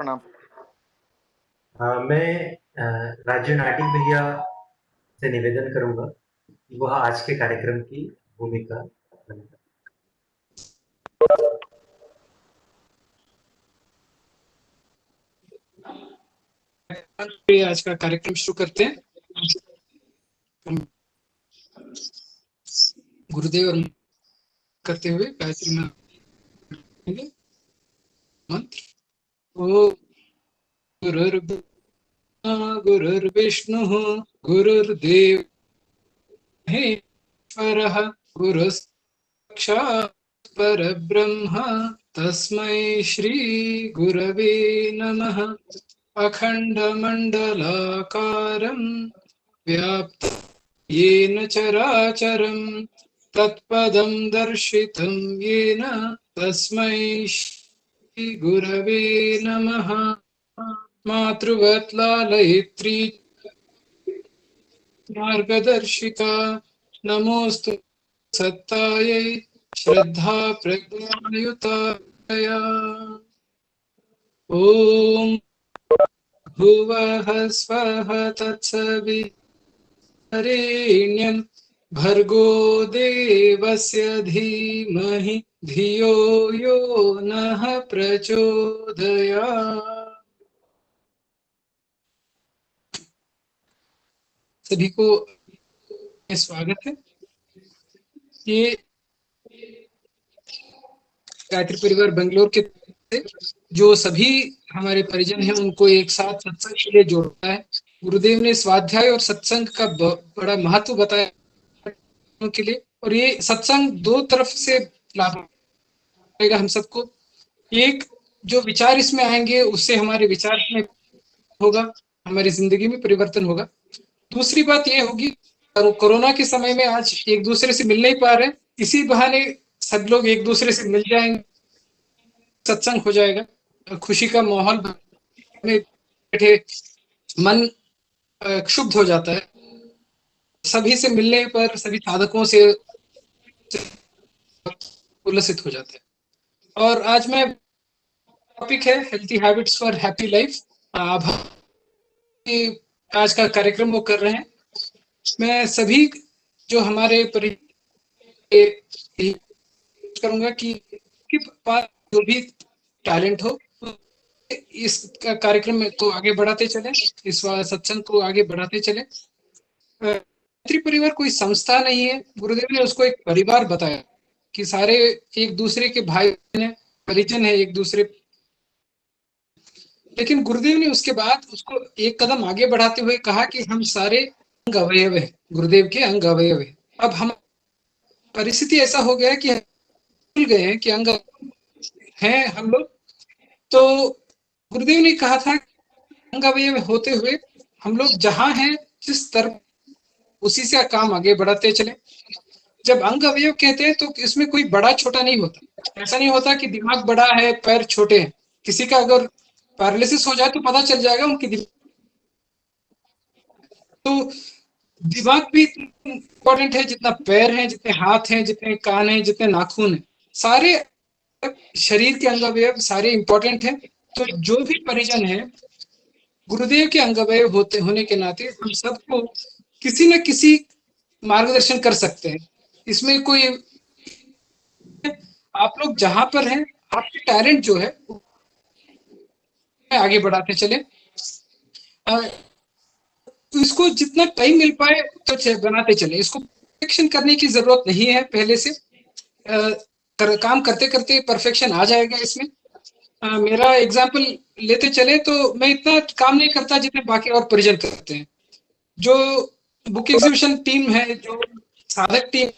प्रणाम। मैं राजू नाटिक भैया से निवेदन करूंगा कि वह आज के कार्यक्रम की भूमिका निभाएं। आज का कार्यक्रम शुरू करते हैं। गुरुदेव और करते हुए गायत्री मंत्र। ओ गुरुर्विष्णु गुरुर्देव महेश्वरः गुरु साक्षात् परब्रह्म तस्मै श्री गुरवे नमः। अखण्डमण्डलाकारं व्याप्तं येन चराचरं तत्पदं दर्शितं येन तस्मै श्री गुरवे नमः। मातृवत् लालयित्री मार्गदर्शिका नमोस्तु सत्तायै श्रद्धा प्रज्ञायुताय। ॐ भुवः स्वः तत्सवितुर्वरेण्यं भर्गो देवस्य धीमहि धियो यो नः प्रचोदयात्। सभी को स्वागत है। ये गायत्री परिवार बेंगलोर के जो सभी हमारे परिजन हैं उनको एक साथ सत्संग के लिए जोड़ता है। गुरुदेव ने स्वाध्याय और सत्संग का बड़ा महत्व बताया के लिए, और ये सत्संग दो तरफ से लाभ देगा हम सबको। एक, जो विचार इसमें आएंगे उससे हमारे विचार में होगा, हमारी जिंदगी में परिवर्तन होगा। दूसरी बात ये होगी, कोरोना के समय में आज एक दूसरे से मिल नहीं पा रहे, इसी बहाने सब लोग एक दूसरे से मिल जाएंगे, सत्संग हो जाएगा, खुशी का माहौल में बैठे मन क्षुब्ध हो जाता है। सभी से मिलने पर सभी साधकों से उल्लसित हो जाते हैं। और आज मैं टॉपिक है healthy habits for happy life. आज का कार्यक्रम वो कर रहे हैं। मैं सभी जो हमारे करूंगा कि पास जो भी टैलेंट हो इस कार्यक्रम को आगे बढ़ाते चले, इस सत्संग को आगे बढ़ाते चले। गायत्री परिवार कोई संस्था नहीं है, गुरुदेव ने उसको एक परिवार बताया कि सारे एक दूसरे के भाई हैं, परिजन है एक दूसरे। लेकिन गुरुदेव ने उसके बाद उसको एक कदम आगे बढ़ाते हुए कहा कि हम सारे अंग अवयव है, गुरुदेव के अंग अवयव है। अब हम परिस्थिति ऐसा हो गया है कि भूल गए हैं कि अंग हैं हम लोग। तो गुरुदेव ने कहा था अंग अवयव होते हुए हम लोग जहां हैं, जिस तरफ, उसी से काम आगे बढ़ाते चले। जब अंग अवयव कहते हैं तो इसमें कोई बड़ा छोटा नहीं होता। ऐसा नहीं होता कि दिमाग बड़ा है पैर छोटे हैं। किसी का अगर पैरालिसिस हो जाए तो पता चल जाएगा उनकी तो दिमाग भी इम्पोर्टेंट है जितना पैर है, जितने हाथ हैं, जितने कान हैं, जितने नाखून हैं। सारे शरीर के अंग अवयव सारे इंपॉर्टेंट हैं। तो जो भी परिजन है गुरुदेव के अंग अवयव होने के नाते हम सबको किसी न किसी मार्गदर्शन कर सकते हैं। इसमें कोई, आप लोग जहां पर हैं आपके टैलेंट जो है आगे बढ़ाते चले। तो इसको जितना टाइम मिल पाए तो बनाते चले। इसको परफेक्शन करने की जरूरत नहीं है। पहले से काम करते करते परफेक्शन आ जाएगा इसमें। मेरा एग्जाम्पल लेते चले तो मैं इतना काम नहीं करता जितने बाकी और परिजन करते हैं। जो बुक एग्जीबिशन टीम है, जो साधक टीम,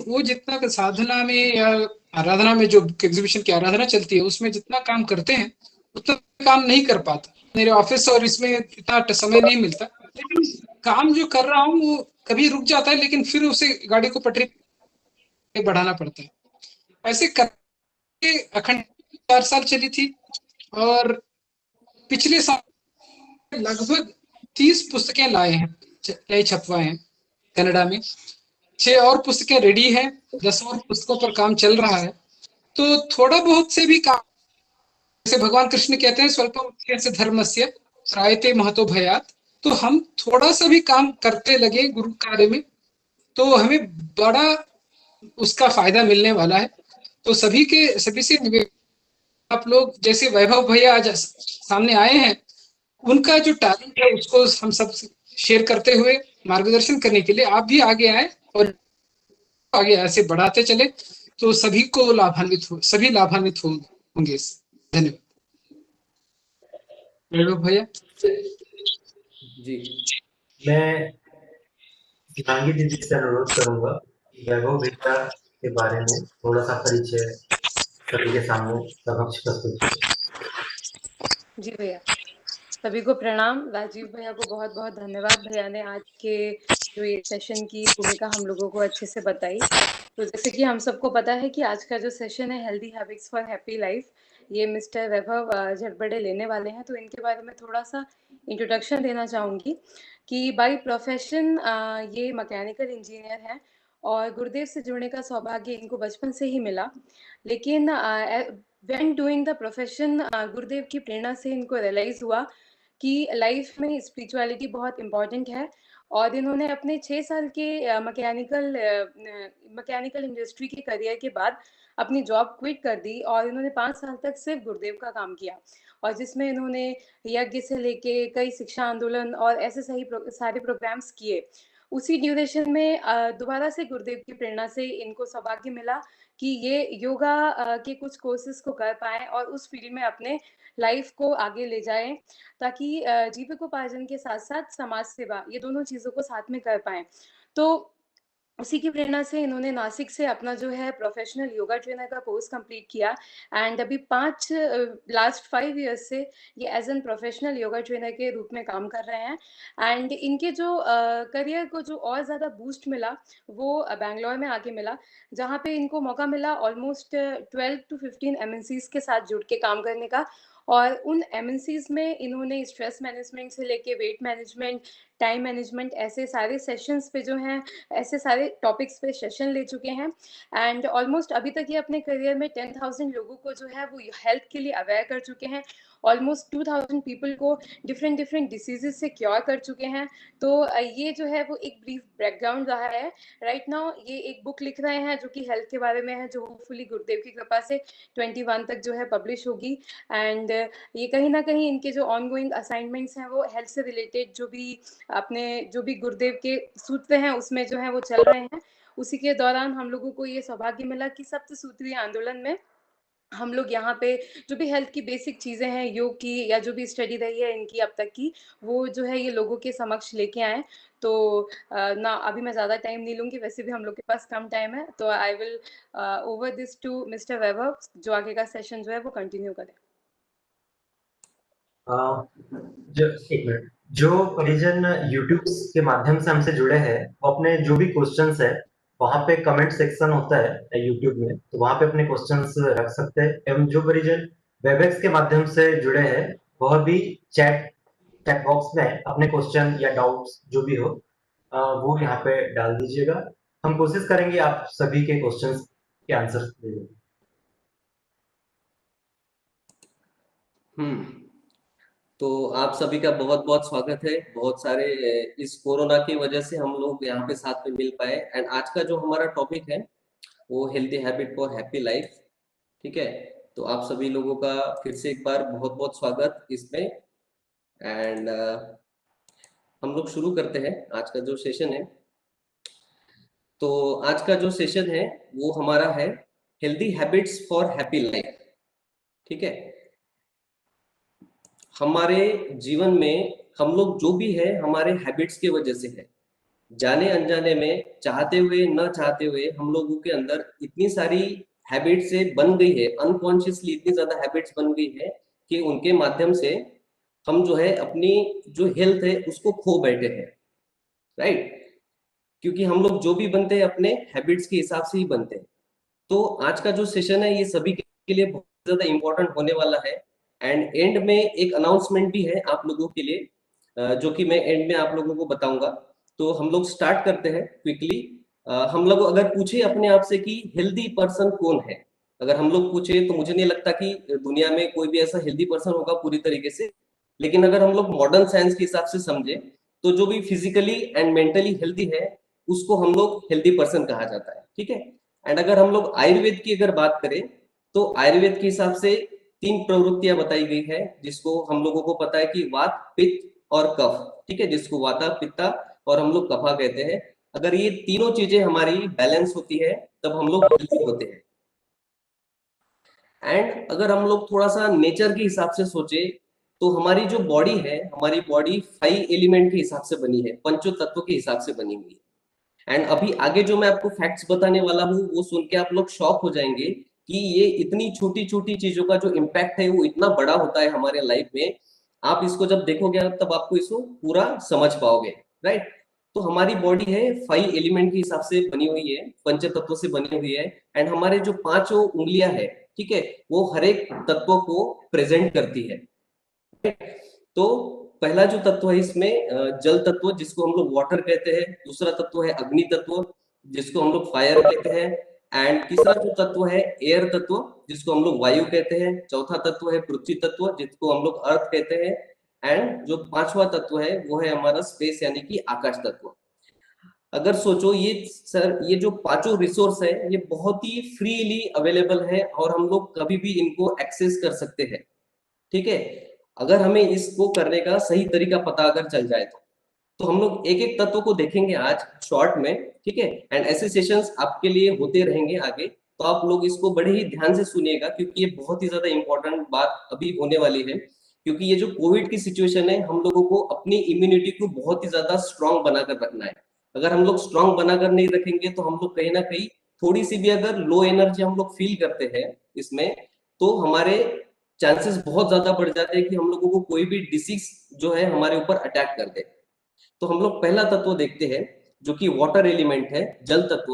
वो जितना साधना में या आराधना में, जो बुक एग्जीबिशन की आराधना चलती है उसमें जितना काम करते हैं उतना काम नहीं कर पाता। मेरे ऑफिस और इसमें इतना समय नहीं मिलता। लेकिन काम जो कर रहा हूँ वो कभी रुक जाता है, लेकिन फिर उसे गाड़ी को पटरी पे बढ़ाना पड़ता है। ऐसे करके अखंड 4 साल चली थी। और पिछले साल लगभग 30 पुस्तकें लाए हैं, नए छपवाए हैं कनाडा में। 6 और पुस्तकें रेडी हैं, 10 और पुस्तकों पर काम चल रहा है। तो थोड़ा बहुत से भी काम जैसे भगवान कृष्ण कहते हैं स्वल्पम से धर्मस्य त्रायते महतो भयात। तो हम थोड़ा सा भी काम करते लगे गुरु कार्य में तो हमें बड़ा उसका फायदा मिलने वाला है। तो सभी से आप लोग जैसे वैभव भैया आज सामने आए हैं, उनका जो टैलेंट है उसको हम सब शेयर करते हुए मार्गदर्शन करने के लिए आप भी आगे आए और आगे ऐसे बढ़ाते चले तो सभी को सभी लाभान्वित होंगे। धन्यवाद। वैभव भैया। जी मैं शिवांगी दीदी से अनुरोध करूंगा कि वैभव भैया के बारे में थोड़ा सा परिचय सभी के सामने समक्ष प्रस्तुत करें। जी भैया, सभी को प्रणाम। राजीव भैया को बहुत बहुत धन्यवाद, भैया ने आज के जो ये सेशन की भूमिका हम लोगों को अच्छे से बताई। तो जैसे कि हम सबको पता है कि आज का जो सेशन है healthy habits for happy life, ये मिस्टर वैभव झटबड़े लेने वाले हैं। तो इनके बारे में थोड़ा सा इंट्रोडक्शन देना चाहूँगी कि बाय प्रोफेशन ये मैकेनिकल इंजीनियर हैं और गुरुदेव से जुड़ने का सौभाग्य इनको बचपन से ही मिला। लेकिन व्हेन डूइंग द प्रोफेशन गुरुदेव की प्रेरणा से इनको रियलाइज़ हुआ कि लाइफ में स्पिरिचुअलिटी बहुत इम्पॉर्टेंट है और इन्होंने अपने 6 साल के मैकेनिकल इंडस्ट्री के करियर के बाद अपनी जॉब क्विट कर दी और इन्होंने 5 साल तक सिर्फ गुरुदेव का काम किया और जिसमें इन्होंने यज्ञ से लेके कई शिक्षा आंदोलन और ऐसे सारे प्रोग्राम्स किए। उसी ड्यूरेशन में दोबारा से गुरुदेव की प्रेरणा से इनको सौभाग्य मिला कि ये योगा के कुछ कोर्सेज को कर पाएँ और उस फील्ड में अपने लाइफ को आगे ले जाएँ ताकि जीविकोपार्जन के साथ-साथ समाज सेवा ये दोनों चीज़ों को साथ में कर पाएँ। तो उसी की प्रेरणा से इन्होंने नासिक से अपना जो है प्रोफेशनल योगा ट्रेनर का कोर्स कंप्लीट किया एंड अभी लास्ट 5 इयर्स से ये as an professional yoga trainer के रूप में काम कर रहे हैं। एंड इनके जो करियर को जो और ज़्यादा बूस्ट मिला वो बैंगलोर में आके मिला, जहाँ पे इनको मौका मिला ऑलमोस्ट 12 टू 15 एमएनसीज़ के साथ जुड़ के काम करने का और उन एमएनसीज़ में इन्होंने स्ट्रेस मैनेजमेंट से लेके वेट मैनेजमेंट, टाइम मैनेजमेंट ऐसे सारे सेशंस पे जो हैं ऐसे सारे टॉपिक्स पे सेशन ले चुके हैं एंड ऑलमोस्ट अभी तक ये अपने करियर में 10,000 लोगों को जो है वो हेल्थ के लिए अवेयर कर चुके हैं। ऑलमोस्ट 2,000 पीपल को डिफरेंट डिसीजेज से क्योर कर चुके हैं। तो ये जो है वो एक ब्रीफ बैकग्राउंड रहा है। राइट नाउ ये एक बुक लिख रहे हैं जो कि हेल्थ के बारे में है, जो होपफुली गुरुदेव की कृपा से 21 तक जो है पब्लिश होगी एंड ये कहीं ना कहीं इनके जो ऑनगोइंग असाइनमेंट्स हैं वो हेल्थ से रिलेटेड जो भी गुरुदेव के सूत्र हैं उसमें जो है वो चल रहे हैं। उसी के दौरान हम लोगों को ये सौभाग्य मिला कि सप्त सूत्रीय आंदोलन में हम लोग यहाँ पे जो भी हेल्थ की बेसिक चीज़ें हैं योग की या जो भी स्टडी रही है इनकी अब तक की, वो जो है ये लोगों के समक्ष लेके आए। तो ना अभी मैं ज़्यादा टाइम नहीं लूँगी, वैसे भी हम लोग के पास कम टाइम है, तो I will over this to mister Vaibhav जो आगे का सेशन जो है वो कंटिन्यू करें। एक मिनट, जो परिजन यूट्यूब के माध्यम से हमसे जुड़े हैं वो अपने जो भी क्वेश्चंस है वहां पे कमेंट सेक्शन होता है यूट्यूब में, तो वहां पे अपने क्वेश्चंस रख सकते हैं एवं जो परिजन वेबएक्स के माध्यम से जुड़े हैं वह भी चैट बॉक्स में अपने क्वेश्चन या डाउट्स जो भी हो वो यहाँ पे डाल दीजिएगा। हम कोशिश करेंगे आप सभी के क्वेश्चंस के आंसर देने। तो आप सभी का बहुत बहुत स्वागत है। बहुत सारे इस कोरोना की वजह से हम लोग यहाँ पे साथ में मिल पाए एंड आज का जो हमारा टॉपिक है वो healthy habit for happy life. ठीक है, तो आप सभी लोगों का फिर से एक बार बहुत बहुत स्वागत इसमें एंड हम लोग शुरू करते हैं आज का जो सेशन है। तो आज का जो सेशन है वो हमारा है healthy habits for happy life. ठीक है, हमारे जीवन में हम लोग जो भी है हमारे हैबिट्स की वजह से है। जाने अनजाने में, चाहते हुए न चाहते हुए हम लोगों के अंदर इतनी सारी हैबिट्स से बन गई है, अनकॉन्शियसली इतनी ज्यादा हैबिट्स बन गई है कि उनके माध्यम से हम जो है अपनी जो हेल्थ है उसको खो बैठे हैं। राइट, क्योंकि हम लोग जो भी बनते हैं अपने हैबिट्स के हिसाब से ही बनते हैं। तो आज का जो सेशन है ये सभी के लिए बहुत ज्यादा इंपॉर्टेंट होने वाला है एंड एंड में एक अनाउंसमेंट भी है आप लोगों के लिए जो कि मैं एंड में आप लोगों को बताऊंगा। तो हम लोग स्टार्ट करते हैं क्विकली। हम लोग अगर पूछे अपने आप से कि हेल्दी पर्सन कौन है, अगर हम लोग पूछे तो मुझे नहीं लगता कि दुनिया में कोई भी ऐसा हेल्दी पर्सन होगा पूरी तरीके से। लेकिन अगर हम लोग मॉडर्न साइंस के हिसाब से समझे तो जो भी फिजिकली एंड मेंटली हेल्दी है उसको हम लोग हेल्दी पर्सन कहा जाता है, ठीक है। एंड अगर हम लोग आयुर्वेद की अगर बात करें तो आयुर्वेद के हिसाब से 3 प्रवृत्तियां बताई गई है, जिसको हम लोगों को पता है कि वात, पित्त और कफ, ठीक है, जिसको वाता, पित्ता और हम लोग कफा कहते हैं। अगर ये तीनों चीजें हमारी बैलेंस होती है तब हम लोग हेल्दी होते हैं। एंड अगर हम लोग थोड़ा सा नेचर के हिसाब से सोचे तो हमारी जो बॉडी है, हमारी बॉडी 5 एलिमेंट के हिसाब से बनी है, पंचो तत्व के हिसाब से बनी हुई है। एंड अभी आगे जो मैं आपको फैक्ट्स बताने वाला हूँ वो सुन के आप लोग शॉक हो जाएंगे कि ये इतनी छोटी छोटी चीजों का जो इम्पैक्ट है वो इतना बड़ा होता है हमारे लाइफ में। आप इसको जब देखोगे तब आपको इसको पूरा समझ पाओगे, राइट। तो हमारी बॉडी है 5 एलिमेंट के हिसाब से बनी हुई है, पंच तत्वों से बनी हुई है। एंड हमारे जो 5 उंगलियां है, ठीक है, वो हर एक तत्व को प्रेजेंट करती है। तो पहला जो तत्व है इसमें जल तत्व जिसको हम लोग वाटर कहते हैं, दूसरा तत्व है अग्नि तत्व जिसको हम लोग फायर कहते हैं, एंड तीसरा जो तत्व है एयर तत्व जिसको हम लोग वायु कहते हैं, चौथा तत्व है पृथ्वी तत्व जिसको हम लोग अर्थ कहते हैं, एंड जो पांचवा तत्व है वो है हमारा स्पेस यानी कि आकाश तत्व। अगर सोचो ये सर, ये जो पांचों रिसोर्स है ये बहुत ही फ्रीली अवेलेबल है और हम लोग कभी भी इनको एक्सेस कर सकते हैं, ठीक है, अगर हमें इसको करने का सही तरीका पता अगर चल जाए तो हम लोग एक एक तत्व को देखेंगे आज शॉर्ट में, ठीक है। एंड ऐसे सेशंस आपके लिए होते रहेंगे आगे, तो आप लोग इसको बड़े ही ध्यान से सुनिएगा क्योंकि ये बहुत ही ज्यादा इंपॉर्टेंट बात अभी होने वाली है। क्योंकि ये जो कोविड की सिचुएशन है हम लोगों को अपनी इम्यूनिटी को बहुत ही ज्यादा स्ट्रांग बनाकर रखना है। अगर हम लोग स्ट्रांग बनाकर नहीं रखेंगे तो हम लोग कहीं ना कहीं थोड़ी सी भी अगर लो एनर्जी हम लोग फील करते हैं इसमें, तो हमारे चांसेस बहुत ज्यादा बढ़ जाते हैं कि हम लोगों को कोई भी डिसीज जो है हमारे ऊपर अटैक कर दे। तो हम लोग पहला तत्व देखते हैं जो कि वाटर एलिमेंट है, जल तत्व।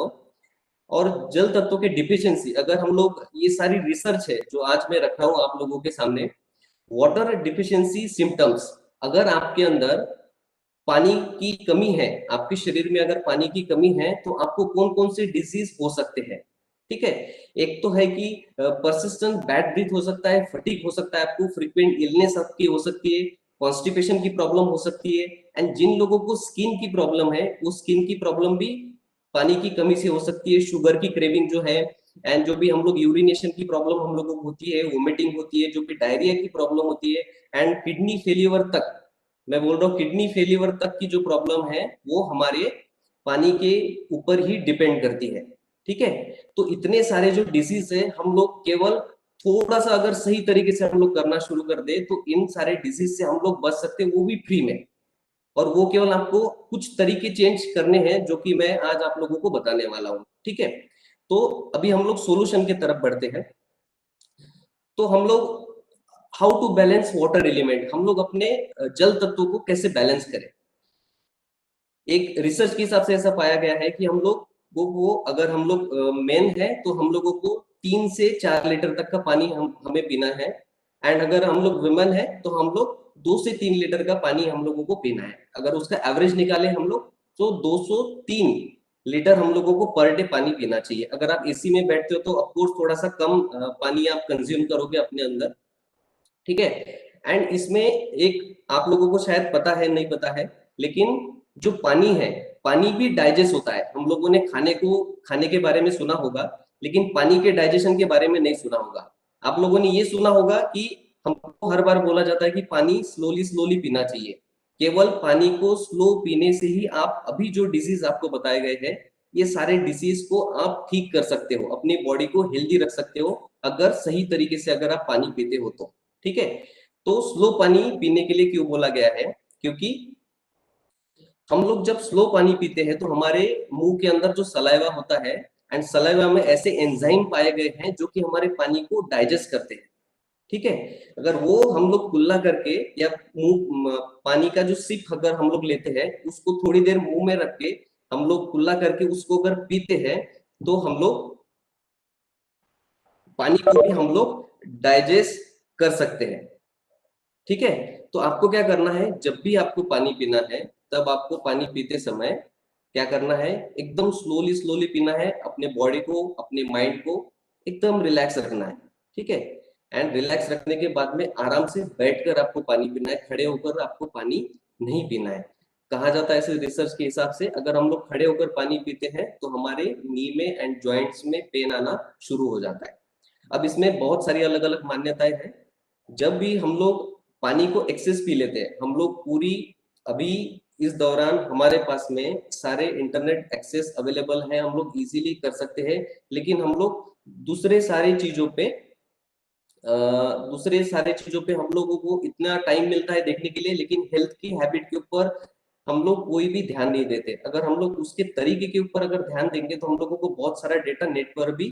और जल तत्व के डिफिशियंसी, अगर हम लोग ये सारी रिसर्च है जो आज मैं रख रहा हूं आप लोगों के सामने, वाटर डिफिशियंसी सिम्टम्स, अगर आपके अंदर पानी की कमी है, आपके शरीर में अगर पानी की कमी है तो आपको कौन कौन से डिसीज हो सकते हैं, ठीक है। एक तो है कि परसिस्टेंट बैड ब्रीथ हो सकता है, फटीग हो सकता है, आपको फ्रीक्वेंट इलनेस आपकी हो सकती है, कॉन्स्टिपेशन की प्रॉब्लम हो सकती है। एंड जिन लोगों को स्किन की प्रॉब्लम है वो स्किन की प्रॉब्लम भी पानी की कमी से हो सकती है, शुगर की क्रेविंग जो है, एंड जो भी हम लोग यूरिनेशन की प्रॉब्लम हम लोगों को होती है, वोमिटिंग होती है, जो कि डायरिया की प्रॉब्लम होती है, एंड किडनी फेलियर तक, मैं बोल रहा हूँ किडनी फेलियर तक की जो प्रॉब्लम है वो हमारे पानी के ऊपर ही डिपेंड करती है, ठीक है। तो इतने सारे जो डिसीज है हम लोग केवल थोड़ा सा अगर सही तरीके से हम लोग करना शुरू कर दे तो इन सारे डिसीज से हम लोग बच सकते हैं, वो भी फ्री में। और वो केवल आपको कुछ तरीके चेंज करने हैं जो कि मैं आज आप लोगों को बताने वाला हूँ, ठीक है। तो अभी हम लोग सोल्यूशन की तरफ बढ़ते हैं। तो हम लोग how to balance water element, हम लोग अपने जल तत्वों को कैसे बैलेंस करें। एक रिसर्च के हिसाब से ऐसा पाया गया है कि हम लोग वो अगर हम लोग मेन है तो हम लोगों को 3 से 4 लीटर तक का पानी हमें पीना है। एंड अगर हम लोग विमेन है तो हम लोग 2 से 3 लीटर का पानी हम लोगों को पीना है। अगर उसका एवरेज निकाले हम लोग तो 203 लीटर हम लोगों को पर डे पानी पीना चाहिए। अगर आप एसी में बैठते हो तो ऑफकोर्स थोड़ा सा कम पानी आप कंज्यूम करोगे अपने अंदर, ठीक है। एंड इसमें एक आप लोगों को शायद पता है नहीं पता है, लेकिन जो पानी है, पानी भी डाइजेस्ट होता है। हम लोगों ने खाने के बारे में सुना होगा लेकिन पानी के डाइजेशन के बारे में नहीं सुना होगा। आप लोगों ने ये सुना होगा कि हमको हर बार बोला जाता है कि पानी स्लोली स्लोली पीना चाहिए। केवल पानी को स्लो पीने से ही आप अभी जो डिसीज आपको बताए गए हैं ये सारे डिसीज को आप ठीक कर सकते हो, अपनी बॉडी को हेल्दी रख सकते हो अगर सही तरीके से अगर आप पानी पीते हो तो, ठीक है। तो स्लो पानी पीने के लिए क्यों बोला गया है, क्योंकि हम लोग जब स्लो पानी पीते हैं तो हमारे मुंह के अंदर जो सलाइवा होता है, एंड सलाइवा में ऐसे एंजाइम पाए गए हैं जो कि हमारे पानी को डाइजेस्ट करते हैं, ठीक है। अगर वो हम लोग कुल्ला करके या मुंह पानी का जो सिप अगर हम लोग लेते हैं उसको थोड़ी देर मुंह में रख के हम लोग कुल्ला करके उसको अगर पीते हैं तो हम लोग पानी को भी हम लोग डाइजेस्ट कर सकते हैं, ठीक है। तो आपको क्या करना है, जब भी आपको पानी पीना है तब आपको पानी पीते समय क्या करना है, एकदम स्लोली स्लोली पीना है, अपने बॉडी को अपने माइंड को एकदम रिलैक्स रखना है, ठीक है। एंड रिलैक्स रखने के बाद में आराम से बैठकर आपको पानी पीना है, खड़े होकर आपको पानी नहीं पीना है। कहा जाता है ऐसे रिसर्च के हिसाब से, अगर हम लोग खड़े होकर पानी पीते हैं तो हमारे नी में एंड जॉइंट्स में पेन आना शुरू हो जाता है। अब इसमें बहुत सारी अलग अलग मान्यताएं हैं। जब भी हम लोग पानी को एक्सेस पी लेते हैं, हम लोग पूरी, अभी इस दौरान हमारे पास में सारे इंटरनेट एक्सेस अवेलेबल है, हम लोग इजीली कर सकते हैं, लेकिन हम लोग दूसरे सारी चीजों पे हम लोगों को इतना टाइम मिलता है देखने के लिए, लेकिन हेल्थ की हैबिट के ऊपर हम लोग कोई भी ध्यान नहीं देते। अगर हम लोग उसके तरीके के ऊपर अगर ध्यान देंगे तो हम लोगों को बहुत सारा डेटा नेट पर भी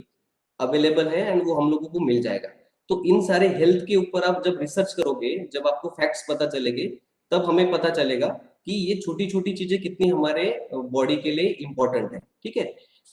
अवेलेबल है एंड वो हम लोगों को मिल जाएगा। तो इन सारे हेल्थ के ऊपर आप जब रिसर्च करोगे, जब आपको फैक्ट्स पता चलेंगे, तब हमें पता चलेगा कि ये छोटी छोटी चीजें कितनी हमारे बॉडी के लिए इंपॉर्टेंट है, ठीक है।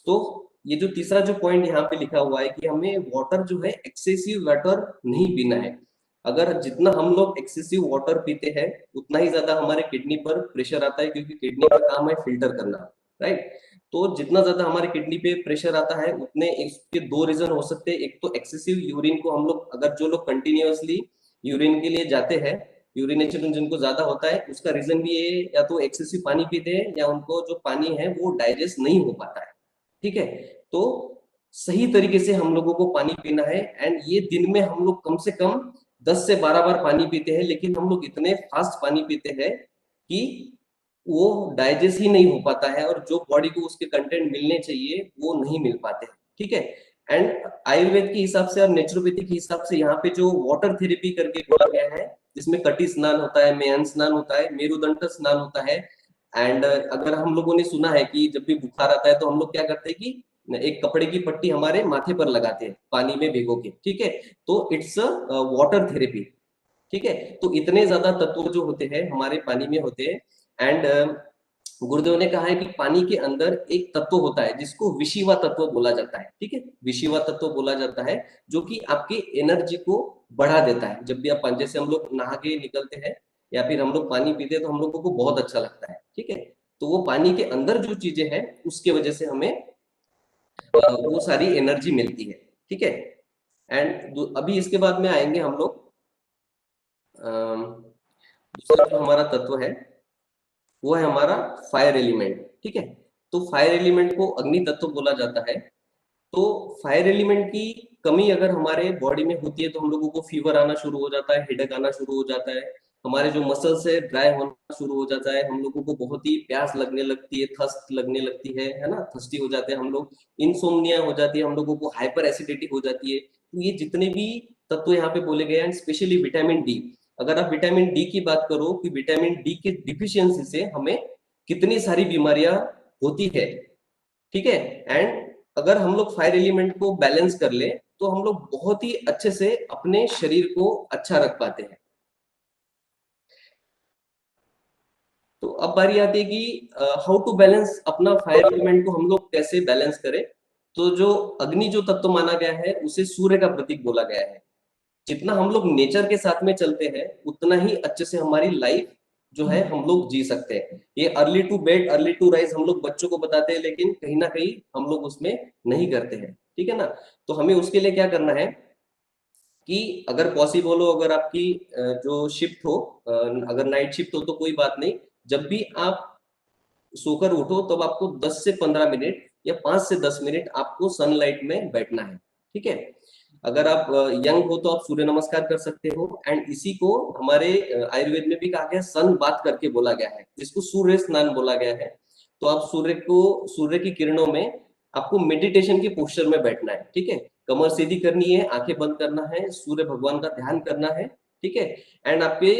तो ये जो तीसरा जो पॉइंट यहाँ पे लिखा हुआ है कि हमें वाटर जो है एक्सेसिव वाटर नहीं पीना है। अगर जितना हम लोग एक्सेसिव वाटर पीते हैं उतना ही ज्यादा हमारे किडनी पर प्रेशर आता है, क्योंकि किडनी का काम है फिल्टर करना, राइट। तो जितना ज्यादा हमारे किडनी पे प्रेशर आता है उतने इसके दो रीजन हो सकते हैं। एक तो एक्सेसिव यूरिन को हम लोग, अगर जो लोग कंटिन्यूअसली यूरिन के लिए जाते हैं, यूरिनेशन जिनको ज्यादा होता है, उसका रीजन भी ये या तो एक्सेसिव पानी पीते हैं या उनको जो पानी है वो डाइजेस्ट नहीं हो पाता है, ठीक है। तो सही तरीके से हम लोगों को पानी पीना है एंड ये दिन में हम लोग कम से कम 10 से 12 बार पानी पीते हैं, लेकिन हम लोग इतने फास्ट पानी पीते हैं कि वो डाइजेस्ट ही नहीं हो पाता है और जो बॉडी को उसके कंटेंट मिलने चाहिए वो नहीं मिल पाते हैं, ठीक है। एंड आयुर्वेद के हिसाब से और नेचुरोपैथी के हिसाब से यहाँ पे जो वाटर थेरेपी करके बोला गया है, जिसमें कटी स्नान होता है, मेहन स्नान होता है, मेरुदंड स्नान होता है। एंड अगर हम लोगों ने सुना है कि जब भी बुखार आता है तो हम लोग क्या करते हैं कि एक कपड़े की पट्टी हमारे माथे पर लगाते हैं पानी में भिगो के, ठीक है। तो इट्स वाटर थेरेपी, ठीक है। तो इतने ज्यादा तत्व जो होते हैं हमारे पानी में होते हैं। एंड गुरुदेव ने कहा है कि पानी के अंदर एक तत्व होता है जिसको विशिवा तत्व बोला जाता है, ठीक है। विशिवा तत्व बोला जाता है जो कि आपकी एनर्जी को बढ़ा देता है। जब भी आप, जैसे हम लोग नहा के निकलते हैं या फिर हम लोग पानी पीते हैं तो हम लोगों को बहुत अच्छा लगता है, ठीक है। तो वो पानी के अंदर जो चीजें हैं उसके वजह से हमें वो सारी एनर्जी मिलती है, ठीक है। एंड अभी इसके बाद में आएंगे हम लोग, दूसरा जो हमारा तत्व है वो है हमारा फायर एलिमेंट, ठीक है। तो फायर एलिमेंट को अग्नि तत्व बोला जाता है। तो फायर एलिमेंट की कमी अगर हमारे बॉडी में होती है तो हम लोगों को फीवर आना शुरू हो जाता है, हेडेक आना शुरू हो जाता है, हमारे जो मसल्स है ड्राई होना शुरू हो जाता है, हम लोगों को बहुत ही प्यास लगने लगती है, थर्स्ट लगने लगती है ना, थर्स्टी हो जाते हैं हम लोग, इनसोम्निया हो जाती है हम लोगों को, हाइपर एसिडिटी हो जाती है। तो ये जितने भी तत्व यहाँ पे बोले गए हैं, स्पेशली विटामिन डी, अगर आप विटामिन डी की बात करो कि विटामिन डी के डिफिशियंसी से हमें कितनी सारी बीमारियां होती है, ठीक है। एंड अगर हम लोग फायर एलिमेंट को बैलेंस कर ले तो हम लोग बहुत ही अच्छे से अपने शरीर को अच्छा रख पाते हैं। तो अब बारी आती है कि हाउ टू बैलेंस अपना फायर एलिमेंट को हम लोग कैसे बैलेंस करें। तो जो अग्नि जो तत्व माना गया है उसे सूर्य का प्रतीक बोला गया है। जितना हम लोग नेचर के साथ में चलते हैं उतना ही अच्छे से हमारी लाइफ जो है हम लोग जी सकते हैं। ये early to bed early to rise हम लोग बच्चों को बताते हैं, लेकिन कहीं ना कहीं हम लोग उसमें नहीं करते हैं, ठीक है ना। तो हमें उसके लिए क्या करना है कि अगर पॉसिबल हो, अगर आपकी जो शिफ्ट हो, अगर नाइट शिफ्ट हो तो कोई बात नहीं, जब भी आप सोकर उठो तब आपको 10 से 15 मिनट या 5 से 10 मिनट आपको सनलाइट में बैठना है, ठीक है। अगर आप यंग हो तो आप सूर्य नमस्कार कर सकते हो। एंड इसी को हमारे आयुर्वेद में भी कहा गया, सन बात करके बोला गया है, जिसको सूर्य स्नान बोला गया है। तो आप सूर्य की किरणों में आपको मेडिटेशन के पोस्चर में बैठना है, ठीक है। कमर सीधी करनी है, आंखें बंद करना है, सूर्य भगवान का ध्यान करना है, ठीक है। एंड आपके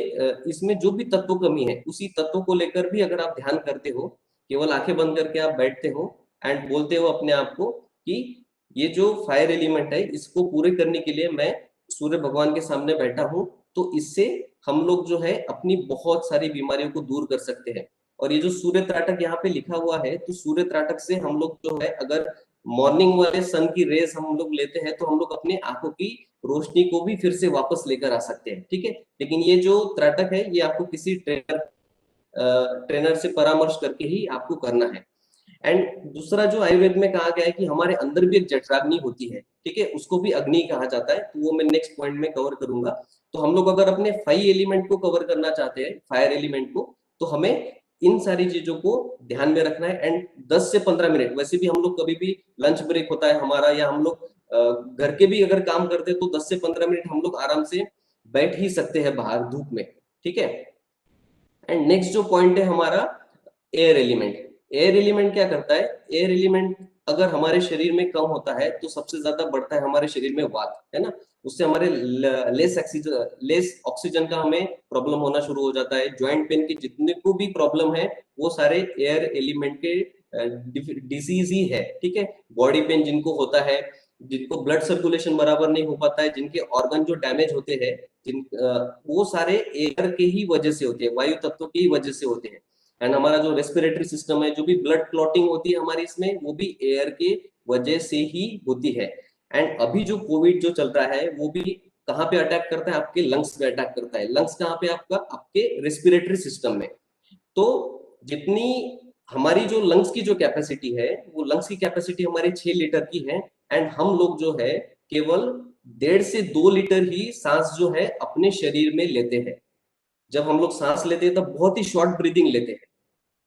इसमें जो भी तत्व कमी है उसी तत्व को लेकर भी अगर आप ध्यान करते हो, केवल आंखें बंद करके आप बैठते हो एंड बोलते हो अपने आप को कि ये जो फायर एलिमेंट है इसको पूरे करने के लिए मैं सूर्य भगवान के सामने बैठा हूं, तो इससे हम लोग जो है अपनी बहुत सारी बीमारियों को दूर कर सकते हैं। और ये जो सूर्य त्राटक यहाँ पे लिखा हुआ है, तो सूर्य त्राटक से हम लोग जो है अगर मॉर्निंग वाले सन की रेज हम लोग लेते हैं तो हम लोग अपने आंखों की रोशनी को भी फिर से वापस लेकर आ सकते हैं, ठीक है। लेकिन ये जो त्राटक है ये आपको किसी ट्रेनर से परामर्श करके ही आपको करना है। एंड दूसरा जो आयुर्वेद में कहा गया है कि हमारे अंदर भी एक जठराग्नि होती है, ठीक है, उसको भी अग्नि कहा जाता है, तो वो मैं नेक्स्ट पॉइंट में कवर करूंगा। तो हम लोग अगर अपने 5 एलिमेंट को कवर करना चाहते हैं, फायर एलिमेंट को, तो हमें इन सारी चीजों को ध्यान में रखना है। एंड 10 से 15 मिनट, वैसे भी हम लोग कभी भी लंच ब्रेक होता है हमारा, या हम लोग घर के भी अगर काम करते हैं तो 10 से 15 मिनट हम लोग आराम से बैठ ही सकते हैं बाहर धूप में, ठीक है। एंड नेक्स्ट जो पॉइंट है हमारा एयर एलिमेंट। एयर एलिमेंट क्या करता है? एयर एलिमेंट अगर हमारे शरीर में कम होता है तो सबसे ज्यादा बढ़ता है हमारे शरीर में वात, है ना। उससे हमारे लेस ऑक्सीजन का हमें प्रॉब्लम होना शुरू हो जाता है। ज्वाइंट पेन के जितने को भी प्रॉब्लम है वो सारे एयर एलिमेंट के डिसीज ही है, ठीक है। बॉडी पेन जिनको होता है, जिनको ब्लड सर्कुलेशन बराबर नहीं हो पाता है, जिनके ऑर्गन जो डैमेज होते हैं, वो सारे एयर के ही वजह से होते हैं, वायु तत्व की वजह से होते हैं। एंड हमारा जो रेस्पिरेटरी सिस्टम है, जो भी ब्लड क्लॉटिंग होती है हमारी इसमें, वो भी एयर के वजह से ही होती है। एंड अभी जो कोविड जो चल रहा है वो भी कहाँ पे अटैक करता है? आपके लंग्स पे अटैक करता है। लंग्स कहाँ पे? आपका आपके रेस्पिरेटरी सिस्टम में। तो जितनी हमारी जो लंग्स की जो कैपेसिटी है, वो लंग्स की कैपेसिटी हमारी 6 लीटर की है। एंड हम लोग जो है केवल 1.5 से 2 लीटर ही सांस जो है अपने शरीर में लेते हैं। जब हम लोग सांस लेते हैं तब बहुत ही शॉर्ट ब्रीदिंग लेते हैं,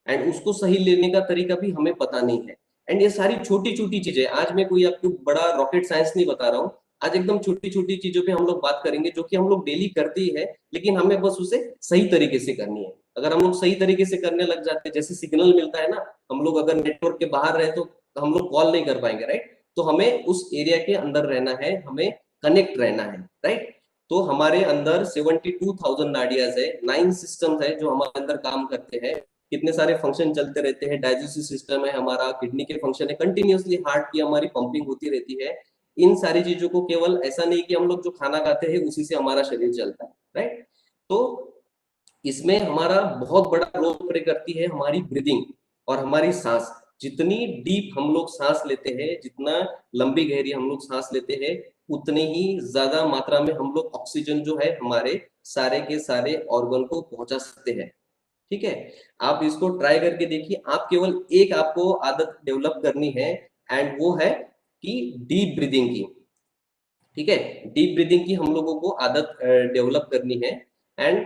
एंड उसको सही लेने का तरीका भी हमें पता नहीं है। एंड ये सारी छोटी छोटी चीजें, आज मैं कोई आपको बड़ा रॉकेट साइंस नहीं बता रहा हूँ, आज एकदम छोटी छोटी चीजों पे हम लोग बात करेंगे जो कि हम लोग डेली करते ही है, लेकिन हमें बस उसे सही तरीके से करनी है। अगर हम लोग सही तरीके से करने लग जाते हैं, जैसे सिग्नल मिलता है ना, हम लोग अगर नेटवर्क के बाहर रहे तो हम लोग कॉल नहीं कर पाएंगे, राइट। तो हमें उस एरिया के अंदर रहना है, हमें कनेक्ट रहना है, राइट। तो हमारे अंदर 72,000 नाडियाज है, 9 सिस्टम्स है जो हमारे अंदर काम करते हैं। कितने सारे फंक्शन चलते रहते हैं, डाइजेस्टिव सिस्टम है हमारा, किडनी के फंक्शन है, कंटिन्यूअसली हार्ट की हमारी पंपिंग होती रहती है। इन सारी चीजों को केवल ऐसा नहीं कि हम लोग जो खाना खाते हैं उसी से हमारा शरीर चलता है, राइट। तो इसमें हमारा बहुत बड़ा रोल प्ले करती है हमारी ब्रीदिंग और हमारी सांस। जितनी डीप हम लोग सांस लेते हैं, जितना लंबी गहरी हम लोग सांस लेते हैं, उतनी ही ज्यादा मात्रा में हम लोग ऑक्सीजन जो है हमारे सारे के सारे ऑर्गन को पहुंचा सकते हैं, ठीक है। आप इसको ट्राई करके देखिए। आप केवल एक आपको आदत डेवलप करनी है, एंड वो है कि डीप ब्रीदिंग की, ठीक है। डीप ब्रीदिंग की हम लोगों को आदत डेवलप करनी है। एंड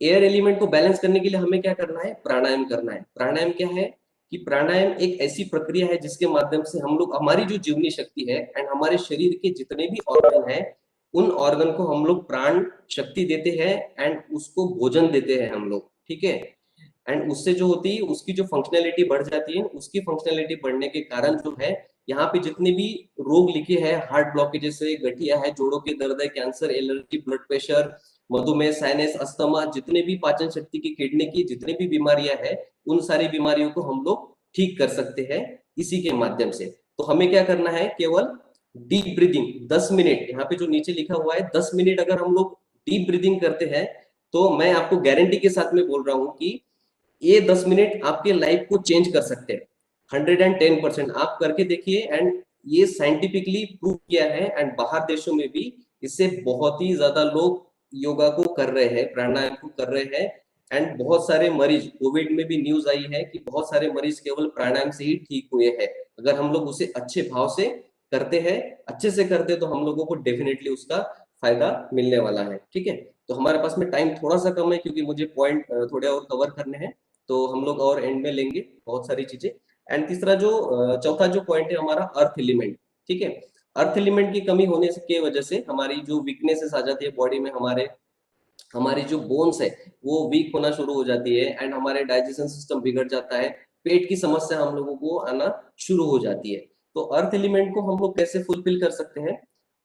एयर एलिमेंट को बैलेंस करने के लिए हमें क्या करना है? प्राणायाम करना है। प्राणायाम क्या है कि प्राणायाम एक ऐसी प्रक्रिया है जिसके माध्यम से हम लोग हमारी जो जीवनी शक्ति है एंड हमारे शरीर के जितने भी ऑर्गन है, उन ऑर्गन को हम लोग प्राण शक्ति देते हैं एंड उसको भोजन देते हैं हम लोग, ठीक है। एंड उससे जो होती है उसकी जो फंक्शनैलिटी बढ़ जाती है। उसकी फंक्शनैलिटी बढ़ने के कारण जो है यहाँ पे जितने भी रोग लिखे हैं, हार्ट ब्लॉकेज से, गठिया है, जोड़ों के दर्द है, कैंसर, एलर्जी, ब्लड प्रेशर, मधुमेह, साइनस, अस्थमा, जितने भी पाचन शक्ति की, किडनी की जितनी भी बीमारियां हैं, उन सारी बीमारियों को हम लोग ठीक कर सकते हैं इसी के माध्यम से। तो हमें क्या करना है? केवल डीप ब्रीदिंग 10 मिनट, यहाँ पे जो नीचे लिखा हुआ है 10 मिनट अगर हम लोग डीप ब्रीदिंग करते हैं, तो मैं आपको गारंटी के साथ में बोल रहा हूँ कि ये 10 मिनट आपके लाइफ को चेंज कर सकते हैं। 110% आप करके देखिए। एंड ये साइंटिफिकली प्रूव किया है, एंड बाहर देशों में भी इससे बहुत ही ज्यादा लोग योगा को कर रहे हैं, प्राणायाम को कर रहे हैं। एंड बहुत सारे मरीज, कोविड में भी न्यूज आई है कि बहुत सारे मरीज केवल प्राणायाम से ही ठीक हुए हैं। अगर हम लोग उसे अच्छे भाव से करते हैं, अच्छे से करते, तो हम लोगों को डेफिनेटली उसका फायदा मिलने वाला है, ठीक है। तो हमारे पास में टाइम थोड़ा सा कम है क्योंकि मुझे पॉइंट थोड़े और कवर करने हैं, तो हम लोग और एंड में लेंगे बहुत सारी चीजें। एंड तीसरा जो चौथा जो पॉइंट है हमारा अर्थ एलिमेंट, ठीक है। अर्थ एलिमेंट की कमी होने के वजह से हमारी जो वीकनेसेस आ जाती है बॉडी में, हमारी जो बोन्स है वो वीक होना शुरू हो जाती है, एंड हमारे डाइजेशन सिस्टम बिगड़ जाता है, पेट की समस्या हम लोगों को आना शुरू हो जाती है। तो अर्थ एलिमेंट को हम लोग कैसे फुलफिल कर सकते हैं?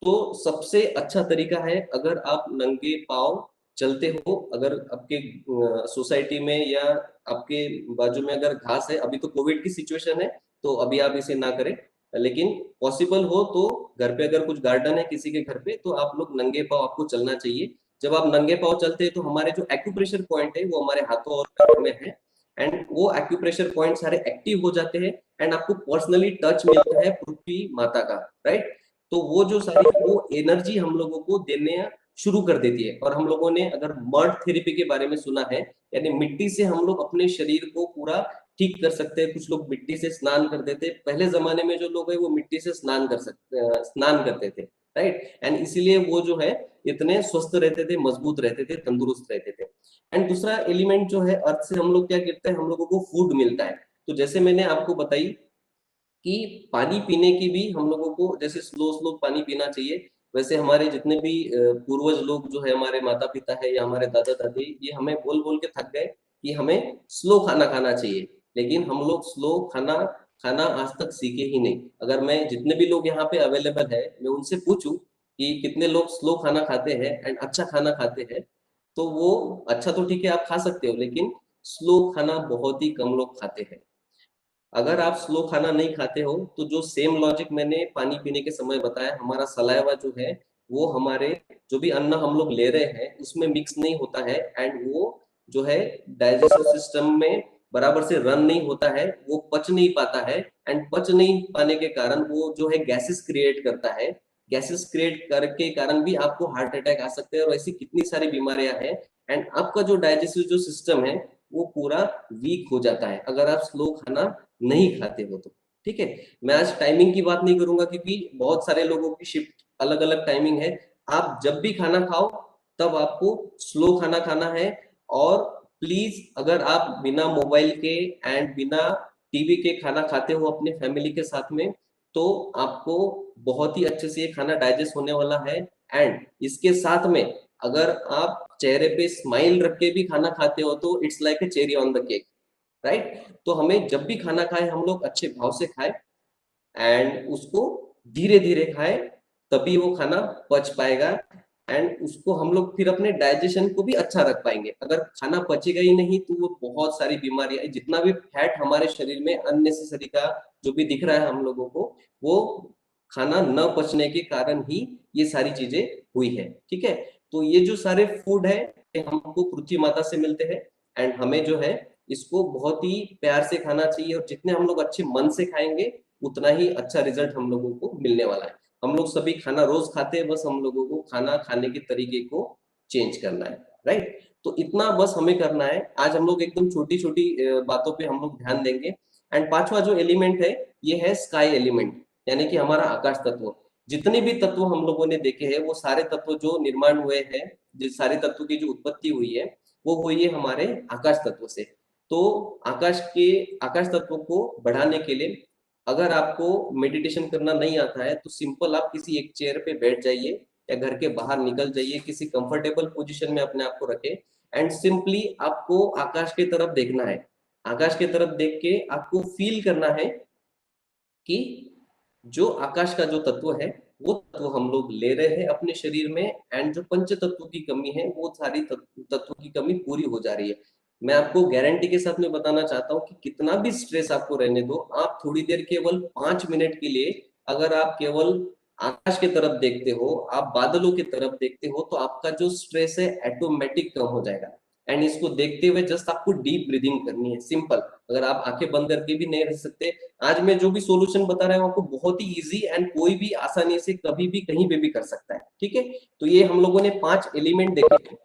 तो सबसे अच्छा तरीका है, अगर आप नंगे पाँव चलते हो, अगर आपके सोसाइटी में या आपके बाजू में अगर घास है, अभी तो कोविड की सिचुएशन है तो अभी आप इसे ना करें, लेकिन पॉसिबल हो तो घर पे अगर कुछ गार्डन है किसी के घर पे, तो आप लोग नंगे पाँव आपको चलना चाहिए। जब आप नंगे पाँव चलते हैं तो हमारे जो एक्यूप्रेशर पॉइंट है वो हमारे हाथों और पैरों में है, एंड वो एक्यूप्रेशर पॉइंट सारे एक्टिव हो जाते हैं, एंड आपको पर्सनली टच मिलता है पृथ्वी माता का, राइट। तो वो जो सारी वो एनर्जी हम लोगों को देने शुरू कर देती है। और हम लोगों ने अगर मड थेरेपी के बारे में सुना है, यानी मिट्टी से हम लोग अपने शरीर को पूरा ठीक कर सकते हैं। कुछ लोग मिट्टी से स्नान करते थे, पहले जमाने में जो लोग है वो मिट्टी से स्नान करते थे, राइट। एंड इसीलिए वो जो है इतने स्वस्थ रहते थे, मजबूत रहते थे, तंदुरुस्त रहते थे। एंड दूसरा एलिमेंट जो है, अर्थ से हम लोग क्या करते हैं, हम लोगों को फूड मिलता है। तो जैसे मैंने आपको बताई कि पानी पीने की भी हम लोगों को जैसे स्लो स्लो पानी पीना चाहिए, वैसे हमारे जितने भी पूर्वज लोग जो है, हमारे माता पिता है या हमारे दादा दादी, ये हमें बोल बोल के थक गए कि हमें स्लो खाना खाना चाहिए, लेकिन हम लोग स्लो खाना खाना आज तक सीखे ही नहीं। अगर मैं जितने भी लोग यहाँ पे अवेलेबल है, मैं उनसे पूछूं कि कितने लोग स्लो खाना खाते हैं एंड अच्छा खाना खाते हैं, तो वो अच्छा तो ठीक है आप खा सकते हो, लेकिन स्लो खाना बहुत ही कम लोग खाते हैं। अगर आप स्लो खाना नहीं खाते हो तो जो सेम लॉजिक मैंने पानी पीने के समय बताया, हमारा सलाइवा जो है वो हमारे जो भी अन्न हम लोग ले रहे हैं उसमें मिक्स नहीं होता है, एंड वो जो है डाइजेस्टिव सिस्टम में बराबर से रन नहीं होता है, वो पच नहीं पाता है। एंड पच नहीं पाने के कारण वो जो है गैसेस क्रिएट करता है। गैसेस क्रिएट करके कारण भी आपको हार्ट अटैक आ सकते हैं और ऐसी कितनी सारी बीमारियां हैं। एंड आपका जो डाइजेस्टिव जो सिस्टम है वो पूरा वीक हो जाता है अगर आप स्लो खाना नहीं खाते हो तो। ठीक है, मैं आज टाइमिंग की बात नहीं करूंगा क्योंकि बहुत सारे लोगों की शिफ्ट अलग अलग टाइमिंग है। आप जब भी खाना खाओ तब आपको स्लो खाना खाना है। और प्लीज अगर आप बिना मोबाइल के एंड बिना टीवी के खाना खाते हो अपने फैमिली के साथ में, तो आपको बहुत ही अच्छे से ये खाना डाइजेस्ट होने वाला है। एंड इसके साथ में अगर आप चेहरे पे स्माइल रख के भी खाना खाते हो तो it's like a cherry on the cake, right. तो हमें जब भी खाना खाए हम लोग अच्छे भाव से खाए एंड उसको धीरे धीरे खाए, तभी वो खाना पच पाएगा एंड उसको हम लोग फिर अपने डाइजेशन को भी अच्छा रख पाएंगे। अगर खाना पचेगा ही नहीं तो वो बहुत सारी बीमारियां, जितना भी फैट हमारे शरीर में अननेसेसरी का जो भी दिख रहा है हम लोगों को, वो खाना न पचने के कारण ही ये सारी चीजें हुई है। ठीक है, तो ये जो सारे फूड है ये हमको पृथ्वी माता से मिलते हैं एंड हमें जो है इसको बहुत ही प्यार से खाना चाहिए, और जितने हम लोग अच्छे मन से खाएंगे उतना ही अच्छा रिजल्ट हम लोगों को मिलने वाला है। हम लोग सभी खाना रोज खाते हैं, बस हम लोगों को खाना खाने के तरीके को चेंज करना है, राइट। तो इतना बस हमें करना है। आज हम लोग एकदम छोटी छोटी बातों पे हम लोग ध्यान देंगे। एंड पांचवा जो एलिमेंट है ये है स्काई एलिमेंट, यानी कि हमारा आकाश तत्व। जितने भी तत्व हम लोगों ने देखे हैं वो सारे तत्व जो निर्माण हुए हैं, जिस सारे तत्व की जो उत्पत्ति हुई है वो हुई है हमारे आकाश तत्व से। तो आकाश तत्व को बढ़ाने के लिए अगर आपको मेडिटेशन करना नहीं आता है तो सिंपल आप किसी एक चेयर पे बैठ जाइए या घर के बाहर निकल जाइए, किसी कंफर्टेबल पोजीशन में अपने आप को रखें एंड सिंपली आपको आकाश की तरफ देखना है। आकाश की तरफ देख के आपको फील करना है कि जो आकाश का जो तत्व है वो तत्व हम लोग ले रहे हैं अपने शरीर में, एंड जो पंच तत्व की कमी है वो सारी तत्व की कमी पूरी हो जा रही है। मैं आपको गारंटी के साथ में बताना चाहता हूँ कि कितना भी स्ट्रेस आपको रहने दो, आप थोड़ी देर केवल 5 मिनट के लिए अगर आप केवल आकाश की तरफ देखते हो, आप बादलों की तरफ देखते हो, तो आपका जो स्ट्रेस है ऑटोमेटिक कम हो जाएगा। एंड इसको देखते हुए जस्ट आपको डीप ब्रीदिंग करनी है, सिंपल। अगर आप आंखें बंद करके भी नहीं रह सकते, आज मैं जो भी सॉल्यूशन बता रहा हूँ आपको बहुत ही इजी एंड कोई भी आसानी से कभी भी कहीं पे भी कर सकता है। ठीक है, तो ये हम लोगों ने 5 एलिमेंट देखे,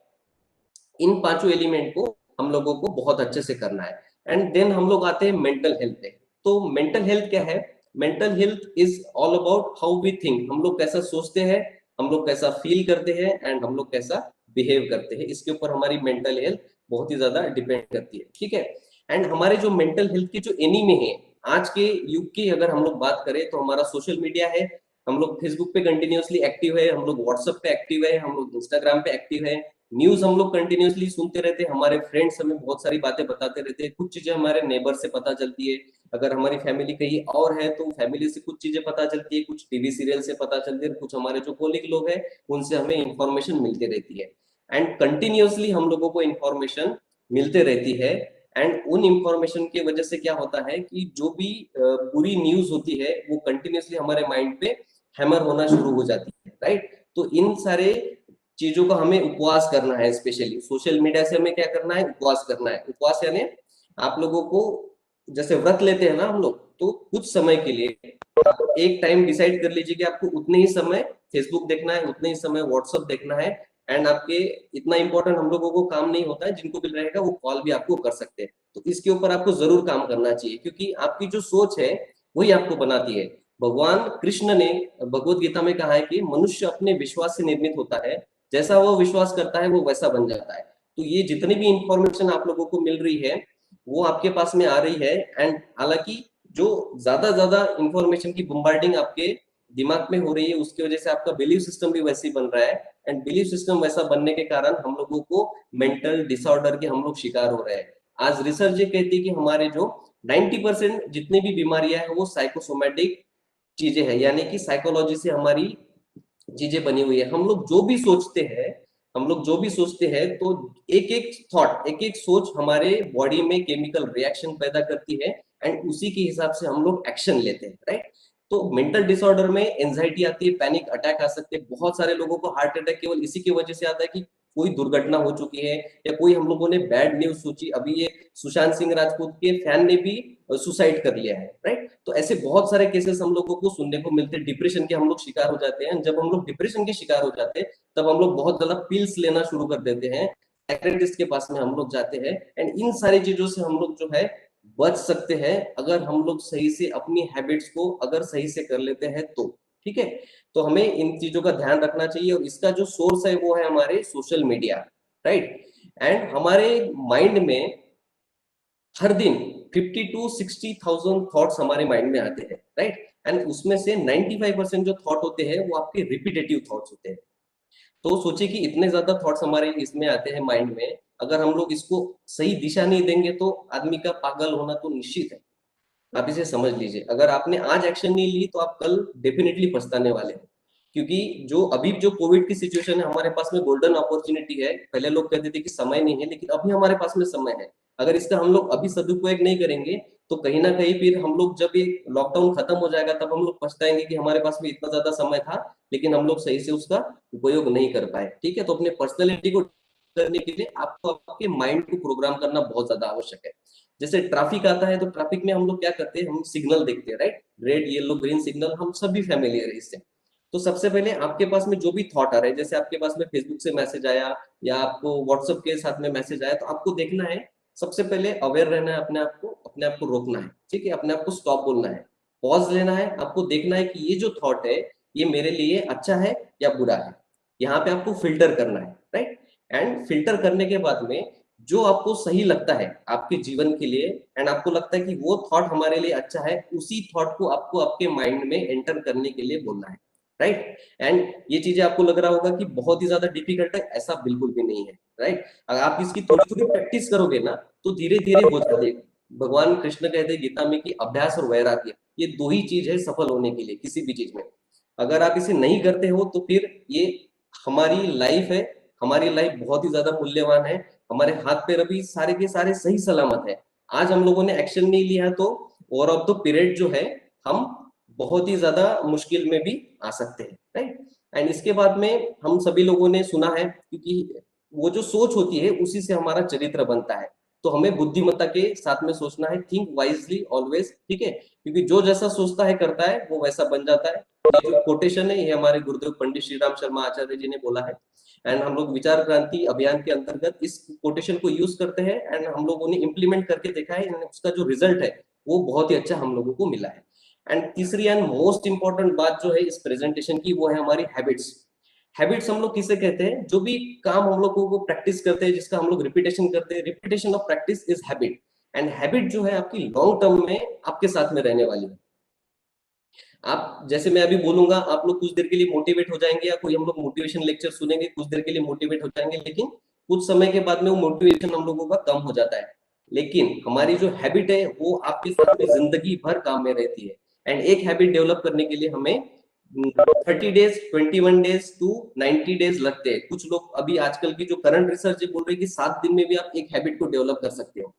इन पांचों एलिमेंट को हम लोगों को बहुत अच्छे से करना है। एंड देन हम लोग आते हैं मेंटल हेल्थ पे। तो मेंटल हेल्थ क्या है? Mental health is all about how we think, हम लोग कैसा सोचते हैं, हम लोग कैसा फील करते हैं एंड हम लोग कैसा बिहेव करते हैं, इसके ऊपर हमारी मेंटल हेल्थ बहुत ही ज्यादा डिपेंड करती है। ठीक है, एंड हमारे जो मेंटल हेल्थ के जो एनीमी है आज के युग की, अगर हम लोग बात करें तो हमारा सोशल मीडिया है। हम लोग फेसबुक पे कंटिन्यूअसली एक्टिव है, हम लोग व्हाट्सएप पे एक्टिव है, हम लोग इंस्टाग्राम पे एक्टिव है, न्यूज हम लोग कंटिन्यूअसली सुनते रहते हैं, हमारे फ्रेंड्स हमें बहुत सारी बातें बताते रहते हैं, कुछ चीजें हमारे नेबर से पता चलती है, अगर हमारी फैमिली कहीं और है तो फैमिली से कुछ चीजें पता चलती है, कुछ टीवी सीरियल से पता चलती है, कुछ हमारे जो कोलिग लोग हैं उनसे हमें इंफॉर्मेशन मिलती रहती है। एंड कंटिन्यूअसली हम लोगों को इंफॉर्मेशन मिलते रहती है। एंड उन इंफॉर्मेशन की वजह से क्या होता है कि जो भी बुरी न्यूज होती है वो कंटिन्यूअसली हमारे माइंड पे हैमर होना शुरू हो जाती है, राइट। तो इन सारे चीजों का हमें उपवास करना है, स्पेशली सोशल मीडिया से हमें क्या करना है, उपवास करना है। उपवास यानी आप लोगों को जैसे व्रत लेते हैं ना हम लोग, तो कुछ समय के लिए एक टाइम डिसाइड कर लीजिए कि आपको उतने ही समय फेसबुक देखना है, उतने ही समय व्हाट्सएप देखना है, एंड आपके इतना इंपॉर्टेंट हम लोगों को काम नहीं होता है, जिनको भी रहेगा वो कॉल भी आपको कर सकते हैं। तो इसके ऊपर आपको जरूर काम करना चाहिए, क्योंकि आपकी जो सोच है वही आपको बनाती है। भगवान कृष्ण ने भगवत गीता में कहा है कि मनुष्य अपने विश्वास से निर्मित होता है, जैसा वो विश्वास करता है वो वैसा बन जाता है। तो ये जितनी भी इंफॉर्मेशन आप लोगों को मिल रही है वो आपके पास में आ रही है, एंड हालांकि जो ज्यादा इंफॉर्मेशन की बम्बार्डिंग आपके दिमाग में हो रही है उसकी वजह से आपका बिलीव सिस्टम भी वैसे ही बन रहा है, एंड बिलीव सिस्टम वैसा बनने के कारण हम लोगों को मेंटल डिसऑर्डर के हम लोग शिकार हो रहे हैं। आज रिसर्च ये कहती है कि हमारे जो 90% जितनी भी बीमारियां हैं वो साइकोसोमेटिक चीजें हैं, यानी कि साइकोलॉजी से हमारी चीजें बनी हुई है। हम लोग जो भी सोचते हैं तो एक एक थॉट, एक एक सोच हमारे बॉडी में केमिकल रिएक्शन पैदा करती है, एंड उसी के हिसाब से हम लोग एक्शन लेते हैं, राइट। तो मेंटल डिसऑर्डर में एंजाइटी आती है, पैनिक अटैक आ सकते हैं, बहुत सारे लोगों को हार्ट अटैक केवल इसी की वजह से आता है कि कोई दुर्घटना हो चुकी है या कोई हम लोगों ने बैड न्यूज सोची। अभी ये सुशांत सिंह राजपूत के फैन ने भी सुसाइड कर लिया है, राइट। तो ऐसे बहुत सारे केसेस हम लोगों को सुनने को मिलते हैं। डिप्रेशन के हम लोग शिकार हो जाते हैं। जब हम लोग डिप्रेशन के शिकार हो जाते हैं तब हम लोग बहुत ज्यादा पिल्स लेना शुरू कर देते हैं, साइकियाट्रिस्ट के पास में हम लोग जाते हैं, एंड इन सारी चीजों से हम लोग जो है बच सकते हैं अगर हम लोग सही से अपनी हैबिट्स को अगर सही से कर लेते हैं तो, ठीक है। तो हमें इन चीजों का ध्यान रखना चाहिए, और इसका जो सोर्स है वो है हमारे सोशल मीडिया, राइट। एंड हमारे माइंड में हर दिन 50 to 60,000 थॉट्स हमारे माइंड में आते हैं, राइट। एंड उसमें से 95% जो थॉट होते हैं वो आपके रिपीटेटिव थॉट्स होते हैं। तो सोचिए कि इतने ज्यादा थॉट्स हमारे इसमें आते हैं माइंड में, अगर हम लोग इसको सही दिशा नहीं देंगे तो आदमी का पागल होना तो निश्चित है। आप इसे समझ लीजिए, अगर आपने आज एक्शन नहीं ली तो आप कल डेफिनेटली पछताने वाले हैं। क्योंकि जो अभी जो कोविड की सिचुएशन है, हमारे पास में गोल्डन अपॉर्चुनिटी है। पहले लोग कहते थे कि समय नहीं है, लेकिन अभी हमारे पास में समय है। अगर इसका हम लोग अभी सदुपयोग नहीं करेंगे तो कहीं ना कहीं फिर हम लोग जब ये लॉकडाउन खत्म हो जाएगा तब हम लोग पछताएंगे कि हमारे पास में इतना ज्यादा समय था लेकिन हम लोग सही से उसका उपयोग नहीं कर पाए, ठीक है। तो अपने पर्सनैलिटी को करने के लिए आपको आपके माइंड को प्रोग्राम करना बहुत ज्यादा आवश्यक है। जैसे ट्रैफिक आता है तो ट्रैफिक में हम लोग क्या करते हैं, हम सिग्नल देखते हैं, right. Red yellow green signal, हम सभी फैमिलियर है इससे। तो सबसे पहले आपके पास में जो भी थॉट आ रहे हैं, जैसे आपके पास में फेसबुक से मैसेज आया या आपको व्हाट्सएप के साथ में मैसेज आया, तो आपको देखना है, सबसे पहले अवेयर रहना है, अपने आप को रोकना है, ठीक है। अपने आप को स्टॉप बोलना है, पॉज लेना है, आपको देखना है कि ये जो थॉट है ये मेरे लिए अच्छा है या बुरा है। यहाँ पे आपको फिल्टर करना है, राइट। एंड फिल्टर करने के बाद में जो आपको सही लगता है आपके जीवन के लिए, एंड आपको लगता है कि वो थॉट हमारे लिए अच्छा है, उसी थॉट को आपको आपके माइंड में एंटर करने के लिए बोलना है, राइट। एंड ये चीजें आपको लग रहा होगा कि बहुत ही ज्यादा डिफिकल्ट है, ऐसा बिल्कुल भी नहीं है, राइट। अगर आप इसकी थोड़ी थोड़ी प्रैक्टिस करोगे ना तो धीरे धीरे हो जाएगी। भगवान कृष्ण कहते हैं गीता में कि अभ्यास और वैराग्य, ये दो ही चीज है सफल होने के लिए किसी भी चीज में। अगर आप इसे नहीं करते हो तो फिर ये हमारी लाइफ है, हमारी लाइफ बहुत ही ज्यादा मूल्यवान है। हमारे हाथ पैर अभी सारे के सारे सही सलामत है। आज हम लोगों ने एक्शन नहीं लिया तो ओवर ऑफ द पीरियड जो है हम बहुत ही ज्यादा मुश्किल में भी आ सकते हैं, राइट। एंड इसके बाद में हम सभी लोगों ने सुना है, क्योंकि वो जो सोच होती है उसी से हमारा चरित्र बनता है। तो हमें बुद्धिमत्ता के साथ में सोचना है, थिंक वाइजली ऑलवेज, ठीक है। क्योंकि जो जैसा सोचता है करता है वो वैसा बन जाता है। ये जो कोटेशन है ये हमारे गुरुदेव पंडित श्री राम शर्मा आचार्य जी ने बोला है, एंड हम लोग विचार क्रांति अभियान के अंतर्गत इस कोटेशन को यूज करते हैं, एंड हम लोगों ने इम्प्लीमेंट करके देखा है, उसका जो रिजल्ट है वो बहुत ही अच्छा हम लोगों को मिला है। एंड तीसरी एंड मोस्ट इंपॉर्टेंट बात जो है इस प्रेजेंटेशन की वो है हमारी हैबिट्स। हैबिट्स हम लोग किसे कहते हैं, जो भी काम हम लोगों को प्रैक्टिस करते हैं, जिसका हम लोग रिपीटेशन करते हैं, repetition of practice is habit. And habit जो है आपकी लॉन्ग टर्म में आपके साथ में रहने वाली है। आप जैसे मैं अभी बोलूंगा आप लोग कुछ देर के लिए मोटिवेट हो जाएंगे, या कोई हम लोग मोटिवेशन लेक्चर सुनेंगे कुछ देर के लिए मोटिवेट हो जाएंगे, लेकिन कुछ समय के बाद में वो मोटिवेशन हम लोगों का कम हो जाता है। लेकिन हमारी जो हैबिट है वो आपके साथ में जिंदगी भर काम में रहती है। एंड एक हैबिट डेवलप करने के लिए हमें 30 डेज, 21 डेज टू 90 डेज लगते हैं। कुछ लोग अभी आजकल की जो करंट रिसर्च बोल रहे हैं कि 7 दिन में भी आप एक हैबिट को डेवलप कर सकते हो,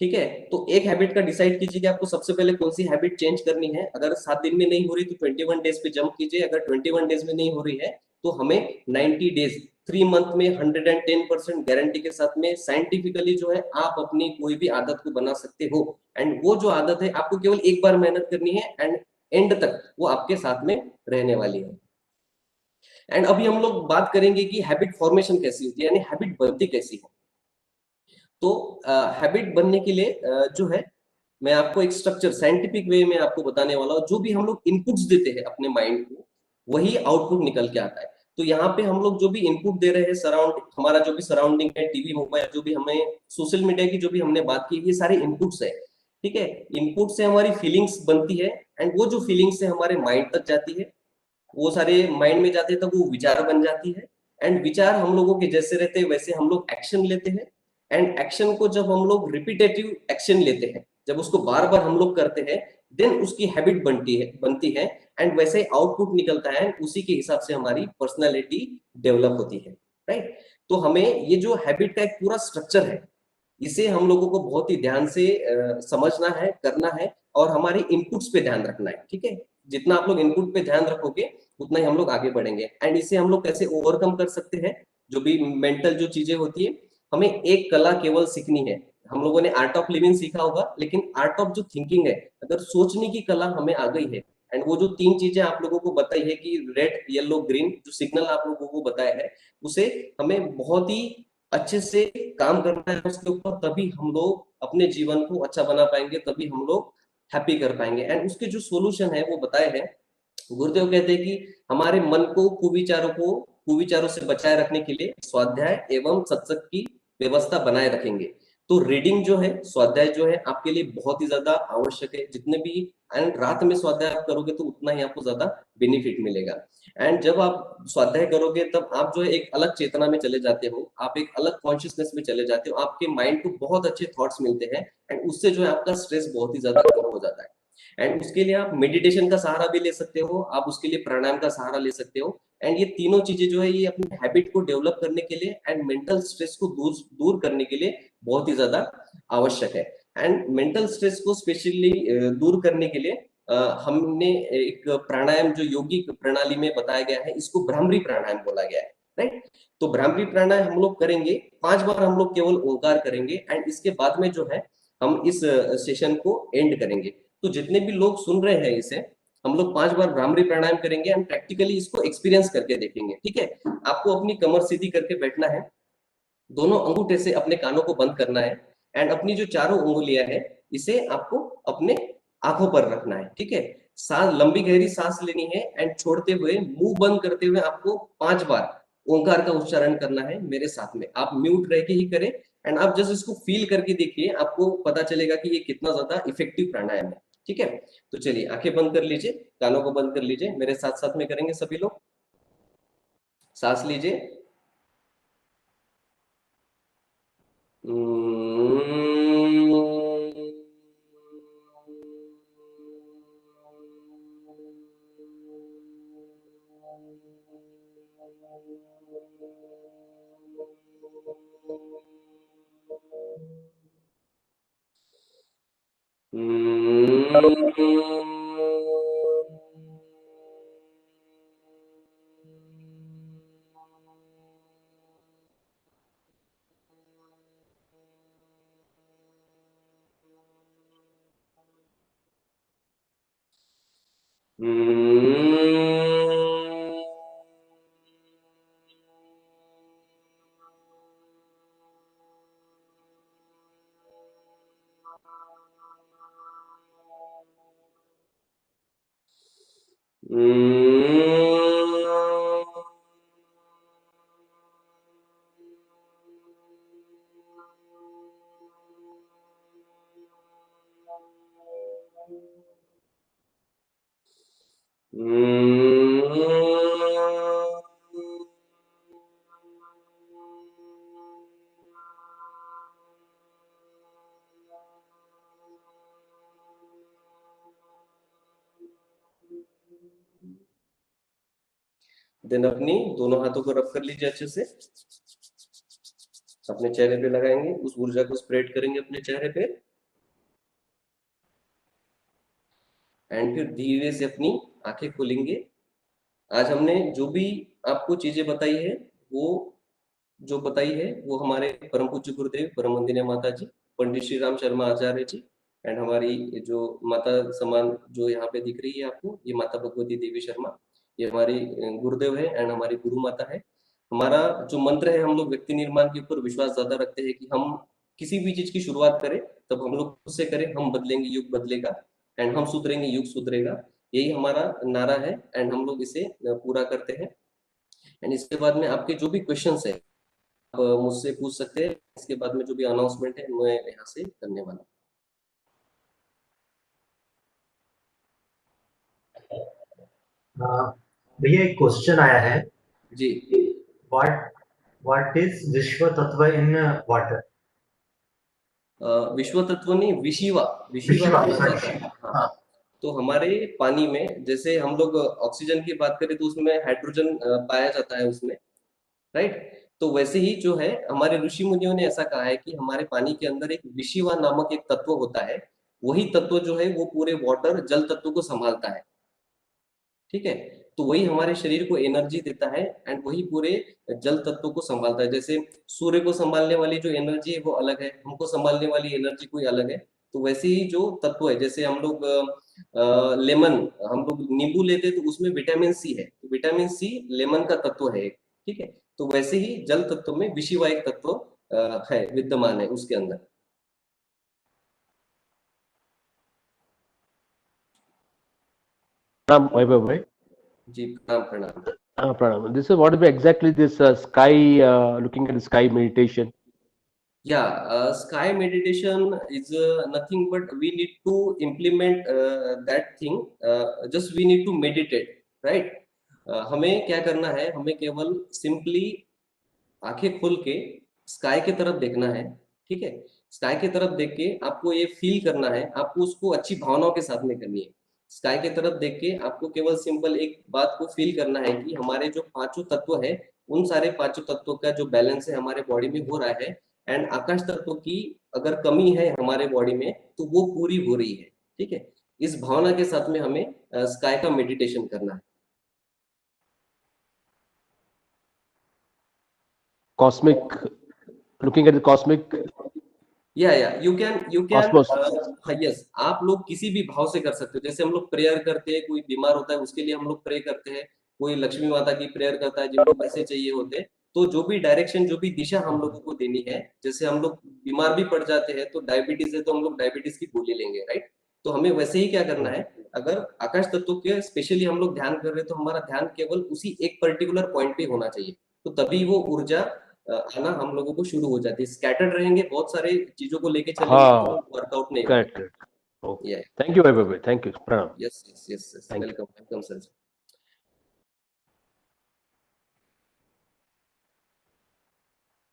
ठीक है। तो एक हैबिट का डिसाइड कीजिए कि आपको सबसे पहले कौन सी हैबिट चेंज करनी है। अगर 7 दिन में नहीं हो रही तो 21 डेज पे जंप कीजिए। अगर 21 डेज में नहीं हो रही है तो हमें 90 डेज, 3 मंथ में 110% गारंटी के साथ में साइंटिफिकली जो है आप अपनी कोई भी आदत को बना सकते हो। एंड वो जो आदत है आपको केवल एक बार मेहनत करनी है, एंड एंड तक वो आपके साथ में रहने वाली है। एंड अभी हम लोग बात करेंगे कि हैबिट फॉर्मेशन कैसी होती है, यानी हैबिट बनती कैसी है। तो हैबिट बनने के लिए जो है मैं आपको एक स्ट्रक्चर साइंटिफिक वे में आपको बताने वाला हूँ। जो भी हम लोग इनपुट्स देते हैं अपने माइंड को, वही आउटपुट निकल के आता है। तो यहाँ पे हम लोग जो भी इनपुट दे रहे हैं, हमारा जो भी सराउंडिंग है, टीवी, मोबाइल, जो भी हमें सोशल मीडिया की जो भी हमने बात की, ये सारे इनपुट्स है। ठीक है, इनपुट से हमारी फीलिंग्स बनती है, एंड वो जो फीलिंग्स है हमारे माइंड तक जाती है, वो सारे माइंड में जाते हैं, तब वो विचार बन जाती है। एंड विचार हम लोगों के जैसे रहते हैं वैसे हम लोग एक्शन लेते हैं। एंड एक्शन को जब हम लोग रिपीटेटिव एक्शन लेते हैं, जब उसको बार बार हम लोग करते हैं, देन उसकी हैबिट बनती है। एंड वैसे आउटपुट निकलता है, उसी के हिसाब से हमारी पर्सनालिटी डेवलप होती है। राइट। तो हमें ये जो हैबिट का एक पूरा स्ट्रक्चर है, इसे हम लोगों को बहुत ही ध्यान से समझना है, करना है, और हमारे इनपुट्स पे ध्यान रखना है। ठीक है, जितना आप लोग इनपुट पे ध्यान रखोगे उतना ही हम लोग आगे बढ़ेंगे। एंड इसे हम लोग कैसे ओवरकम कर सकते हैं, जो भी मेंटल जो चीजें होती है, हमें एक कला केवल सीखनी है। हम लोगों ने आर्ट ऑफ लिविंग सीखा होगा, लेकिन आर्ट ऑफ जो थिंकिंग है, अगर सोचने की कला हमें आ गई है, एंड वो जो 3 चीजें आप लोगों को बताई है कि रेड, येलो, ग्रीन, जो सिग्नल आप लोगों को बताया है, उसे हमें बहुत ही अच्छे से काम करना है उसके ऊपर, तभी हम लोग अपने जीवन को अच्छा बना पाएंगे, तभी हम लोग हैप्पी कर पाएंगे। एंड उसके जो सॉल्यूशन है वो बताए हैं। गुरुदेव कहते हैं कि हमारे मन को कुविचारों से बचाए रखने के लिए स्वाध्याय एवं सत्संग की व्यवस्था बनाए रखेंगे। तो रीडिंग जो है, स्वाध्याय जो है, आपके लिए बहुत ही ज्यादा आवश्यक है। जितने भी एंड रात में स्वाध्याय आप करोगे तो उतना ही आपको ज्यादा बेनिफिट मिलेगा। एंड जब आप स्वाध्याय करोगे तब आप जो है एक अलग चेतना में चले जाते हो, आप एक अलग कॉन्शियसनेस में चले जाते हो, आपके माइंड को बहुत अच्छे थॉट्स मिलते हैं, एंड उससे जो है आपका स्ट्रेस बहुत ही ज्यादा कम हो जाता है। एंड उसके लिए आप मेडिटेशन का सहारा भी ले सकते हो, आप उसके लिए प्राणायाम का सहारा ले सकते हो। एंड ये तीनों चीजें जो है, ये अपने हैबिट को डेवलप करने के लिए एंड मेंटल स्ट्रेस को दूर दूर करने के लिए बहुत ही ज्यादा आवश्यक है। एंड मेंटल स्ट्रेस को स्पेशली दूर करने के लिए हमने एक प्राणायाम जो योगिक प्रणाली में बताया गया है, इसको भ्रामरी प्राणायाम बोला गया है। राइट। तो भ्रामरी प्राणायाम हम लोग करेंगे 5 बार, हम लोग केवल ओंकार करेंगे, एंड इसके बाद में जो है हम इस सेशन को एंड करेंगे। तो जितने भी लोग सुन रहे हैं इसे, हम लोग 5 बार भ्रामरी प्राणायाम करेंगे, एंड प्रैक्टिकली इसको एक्सपीरियंस करके देखेंगे। ठीक है, आपको अपनी कमर सीधी करके बैठना है, दोनों अंगूठे से अपने कानों को बंद करना है, एंड अपनी जो चारों उंगलियां है, इसे आपको अपने आंखों पर रखना है। ठीक है, सांस, लंबी गहरी सांस लेनी है, एंड छोड़ते हुए, मुंह बंद करते हुए आपको 5 बार ओंकार का उच्चारण करना है मेरे साथ में। आप म्यूट रह के ही करें, एंड आप जस्ट इसको फील करके देखिए, आपको पता चलेगा कि ये कितना ज्यादा इफेक्टिव प्राणायाम है। ठीक है, तो चलिए आंखें बंद कर लीजिए, कानों को बंद कर लीजिए, मेरे साथ साथ में करेंगे सभी लोग। सांस लीजिए। देन अपनी दोनों हाथों को रब कर लीजिए अच्छे से, अपने चेहरे पे लगाएंगे, उस ऊर्जा को स्प्रेड करेंगे अपने चेहरे पे, एंड फिर धीरे से अपनी आंखें खोलेंगे। आज हमने जो भी आपको चीजें बताई है, वो जो बताई है वो हमारे परम पूज्य गुरुदेव परम वंदनीय माता जी पंडित श्री राम शर्मा आचार्य जी, एंड हमारी जो माता समान जो यहाँ पे दिख रही है आपको, ये माता भगवती देवी शर्मा, ये हमारी गुरुदेव है एंड हमारी गुरु माता है। हमारा जो मंत्र है, हम लोग व्यक्ति निर्माण के ऊपर विश्वास ज्यादा रखते हैं कि हम किसी भी चीज की शुरुआत करें तब हम लोग खुद से करें, हम बदलेंगे युग बदलेगा, एंड हम सुधरेंगे युग सुधरेगा, यही हमारा नारा है एंड हम लोग इसे पूरा करते हैं। एंड इसके बाद में आपके जो भी क्वेश्चंस है आप मुझसे पूछ सकते हैं। इसके बाद में जो भी अनाउंसमेंट है मैं यहाँ से करने वाला हूँ। भैया एक क्वेश्चन आया है जी। व्हाट इज विश्व तत्व इन वाटर? विश्व तत्व नहीं, विशिवा विशिवा, बोला sorry. जाता है। हाँ, तो हमारे पानी में जैसे हम लोग ऑक्सीजन की बात करें तो उसमें हाइड्रोजन पाया जाता है उसमें, राइट? तो वैसे ही जो है हमारे ऋषि मुनियों ने ऐसा कहा है कि हमारे पानी के अंदर एक विशिवा नामक एक तत्व होता है, वही तत्व जो है वो पूरे वाटर जल तत्व को संभालता है, ठीक है? तो वही हमारे शरीर को एनर्जी देता है एंड वही पूरे जल तत्व को संभालता है। जैसे सूर्य को संभालने वाली जो एनर्जी है वो अलग है, हमको संभालने वाली एनर्जी कोई अलग है। तो वैसे ही जो तत्व है, जैसे हम लोग लेमन, हम लोग नींबू लेते हैं तो उसमें विटामिन सी है, तो विटामिन सी लेमन का तत्व है, ठीक है? तो वैसे ही जल तत्व में विशिवा एक तत्व है, विद्यमान है उसके अंदर। Vaibhav, right? जी, प्रणाम प्रणाम। Pranam. This is what is exactly this sky, looking at the sky meditation. Yeah, sky meditation is nothing but we need to implement that thing. Just we need to meditate, right? हमें क्या करना है, हमें केवल simply आंखें खोल के sky की तरफ देखना है, ठीक है? स्काई की तरफ देख के आपको ये फील करना है, आपको उसको अच्छी भावनाओं के साथ में करनी है। स्काई की तरफ देख के आपको केवल सिंपल एक बात को फील करना है कि हमारे जो पांचों तत्व है, उन सारे पांचों तत्वों का जो बैलेंस है हमारे बॉडी में हो रहा है, एंड आकाश तत्व की अगर कमी है हमारे बॉडी में तो वो पूरी हो रही है, ठीक है? इस भावना के साथ में हमें स्काई का मेडिटेशन करना है। Cosmic, looking at the cosmic या यू कैन cosmos. यस, आप लोग किसी भी भाव से कर सकते हो। जैसे हम लोग प्रेयर करते हैं, कोई बीमार होता है उसके लिए हम लोग प्रे करते हैं, कोई लक्ष्मी माता की प्रेयर करता है जिनको पैसे चाहिए होते हैं। तो जो भी डायरेक्शन, जो भी दिशा हम लोगों को देनी है, जैसे हम लोग बीमार भी पड़ जाते हैं तो डायबिटीज है तो हम लोग डायबिटीज की गोली लेंगे, राइट? तो हमें वैसे ही क्या करना है, अगर आकाश तत्व के स्पेशली हम लोग ध्यान कर रहे हैं तो हमारा ध्यान केवल उसी एक पर्टिकुलर पॉइंट पे होना चाहिए, तो तभी वो ऊर्जा आना हम लोगों को शुरू हो जाती है। स्कैटर्ड रहेंगे, बहुत सारे चीजों को लेके चलेंगे तो वर्कआउट नहीं होगा। Correct. Okay. Yeah. Thank you, Vaibhav. Thank you. Pranam. Yes. Thank you. Welcome sir।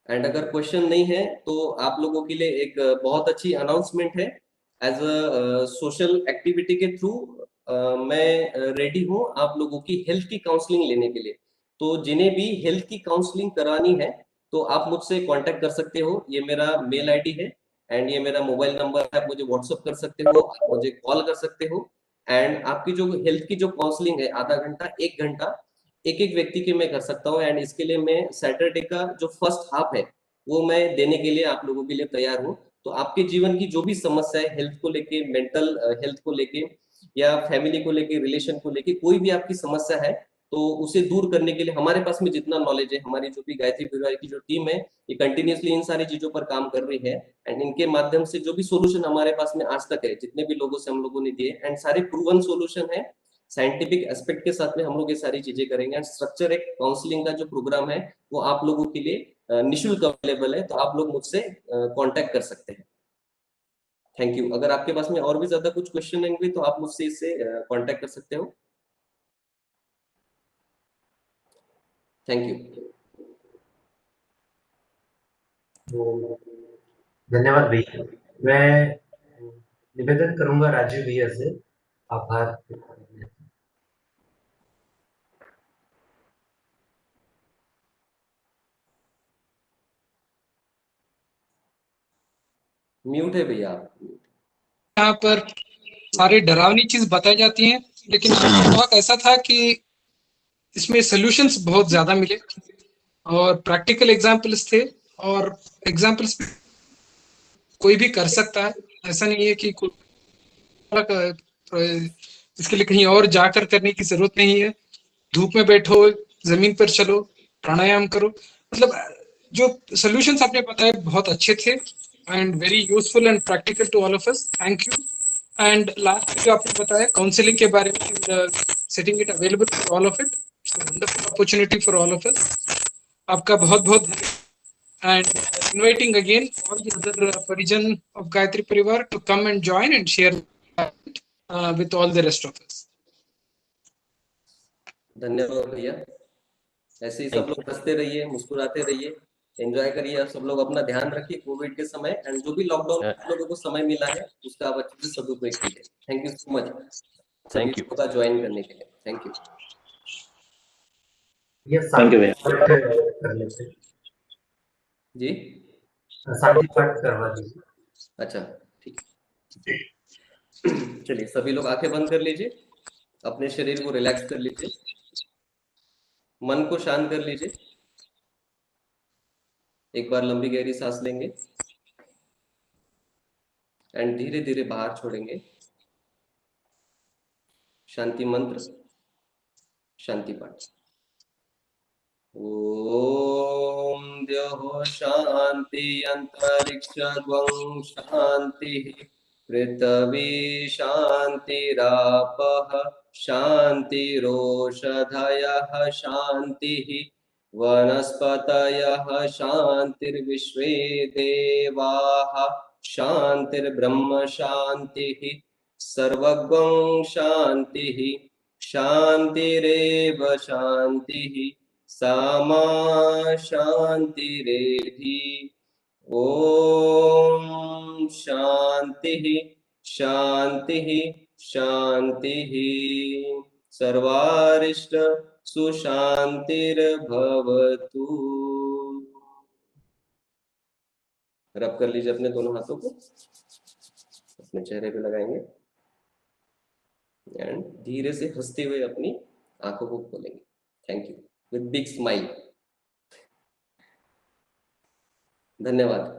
And अगर क्वेश्चन नहीं है तो आप लोगों के लिए एक बहुत अच्छी अनाउंसमेंट है। एज अ सोशल एक्टिविटी के थ्रू मैं रेडी हूँ आप लोगों की हेल्थ की काउंसलिंग लेने के लिए। तो जिन्हें भी हेल्थ की काउंसलिंग करानी है तो आप मुझसे कांटेक्ट कर सकते हो। ये मेरा मेल आईडी है एंड ये मेरा मोबाइल नंबर है, आप मुझे व्हाट्सअप कर सकते हो, आप मुझे कॉल कर सकते हो। एंड आपकी जो हेल्थ की जो काउंसलिंग है, आधा घंटा 1 घंटा एक एक व्यक्ति की मैं कर सकता हूँ। एंड इसके लिए मैं सैटरडे का जो फर्स्ट हाफ है वो मैं देने के लिए आप लोगों के लिए तैयार हूँ। तो आपके जीवन की जो भी समस्या है, हेल्थ को लेके, मेंटल हेल्थ को लेके या फैमिली को लेके, रिलेशन को लेके, कोई भी आपकी समस्या है तो उसे दूर करने के लिए हमारे पास में जितना नॉलेज है, हमारी जो भी गायत्री परिवार की जो टीम है ये कंटिन्यूअसली इन सारी चीजों पर काम कर रही है। एंड इनके माध्यम से जो भी सोल्यूशन हमारे पास में आज तक है, जितने भी लोगों से हम लोगों ने दिए, एंड सारे प्रूवन सोल्यूशन है, साइंटिफिक एस्पेक्ट के साथ में हम लोग ये सारी चीजें करेंगे। एंड स्ट्रक्चर एक काउंसलिंग का जो प्रोग्राम है वो आप लोगों के लिए निःशुल्क अवेलेबल है, तो आप लोग मुझसे कांटेक्ट कर सकते हैं। Thank you. अगर आपके पास में और भी ज्यादा कुछ क्वेश्चन होंगे तो आप मुझसे इससे कांटेक्ट कर सकते हो। Thank you. धन्यवाद भैया। मैं निवेदन करूंगा राजीव भैया से आभार। म्यूट है भैया आप। यहाँ पर सारी डरावनी चीज बताई जाती हैं, लेकिन बहुत ऐसा था कि इसमें सॉल्यूशंस बहुत ज्यादा मिले और प्रैक्टिकल एग्जांपल्स थे, और एग्जांपल्स कोई भी कर सकता है। ऐसा नहीं है कि इसके लिए कहीं और जाकर करने की जरूरत नहीं है। धूप में बैठो, जमीन पर चलो, प्राणायाम करो। मतलब जो सॉल्यूशंस आपने बताए बहुत अच्छे थे and very useful and practical to all of us. Thank you. And last जो आपने बताया काउंसलिंग के बारे में, setting it available for all of it, wonderful opportunity for all of us. आपका बहुत बहुत and inviting again all the other Parijan of Gayatri Parivar to come and join and share with all the rest of us. धन्यवाद भैया। ऐसे ही सब लोग हंसते रहिए, मुस्कुराते रहिए, एंजॉय करिए। आप सब लोग अपना ध्यान रखिए कोविड के समय, एंड जो भी लॉकडाउन में आप लोगों को समय मिला है उसका आप अच्छे से सदुपयोग कीजिए। थैंक यू सो मच सभी लोगों का ज्वाइन करने के लिए। Thank you. थैंक यू कर लेते जी, शांति पाठ करवा दीजिए। अच्छा ठीक है। चलिए सभी लोग आंखें बंद कर लीजिए, अपने शरीर को रिलैक्स कर लीजिए, मन को शांत कर लीजिए। एक बार लंबी गहरी सांस लेंगे एंड धीरे धीरे बाहर छोड़ेंगे। शांति मंत्र, शांति पाठ। ओम द्यौः शांति अंतरिक्षं शांति पृथ्वी शांतिरापः शांतिरोषधयः शांतिः वनस्पतयः शांतिर्विश्वे देवाः शांतिर्ब्रह्म शांतिः सर्वगं शांतिः शांतिरेव शांतिः सामा शांतिरेधि। ओम शांतिः शांतिः शांतिः। सर्वारिष्ट सुशांतिर्भवतु। रब कर लीजिए अपने दोनों हाथों को, अपने चेहरे पे लगाएंगे एंड धीरे से हंसते हुए अपनी आंखों को खोलेंगे। Thank you, with big smile. धन्यवाद।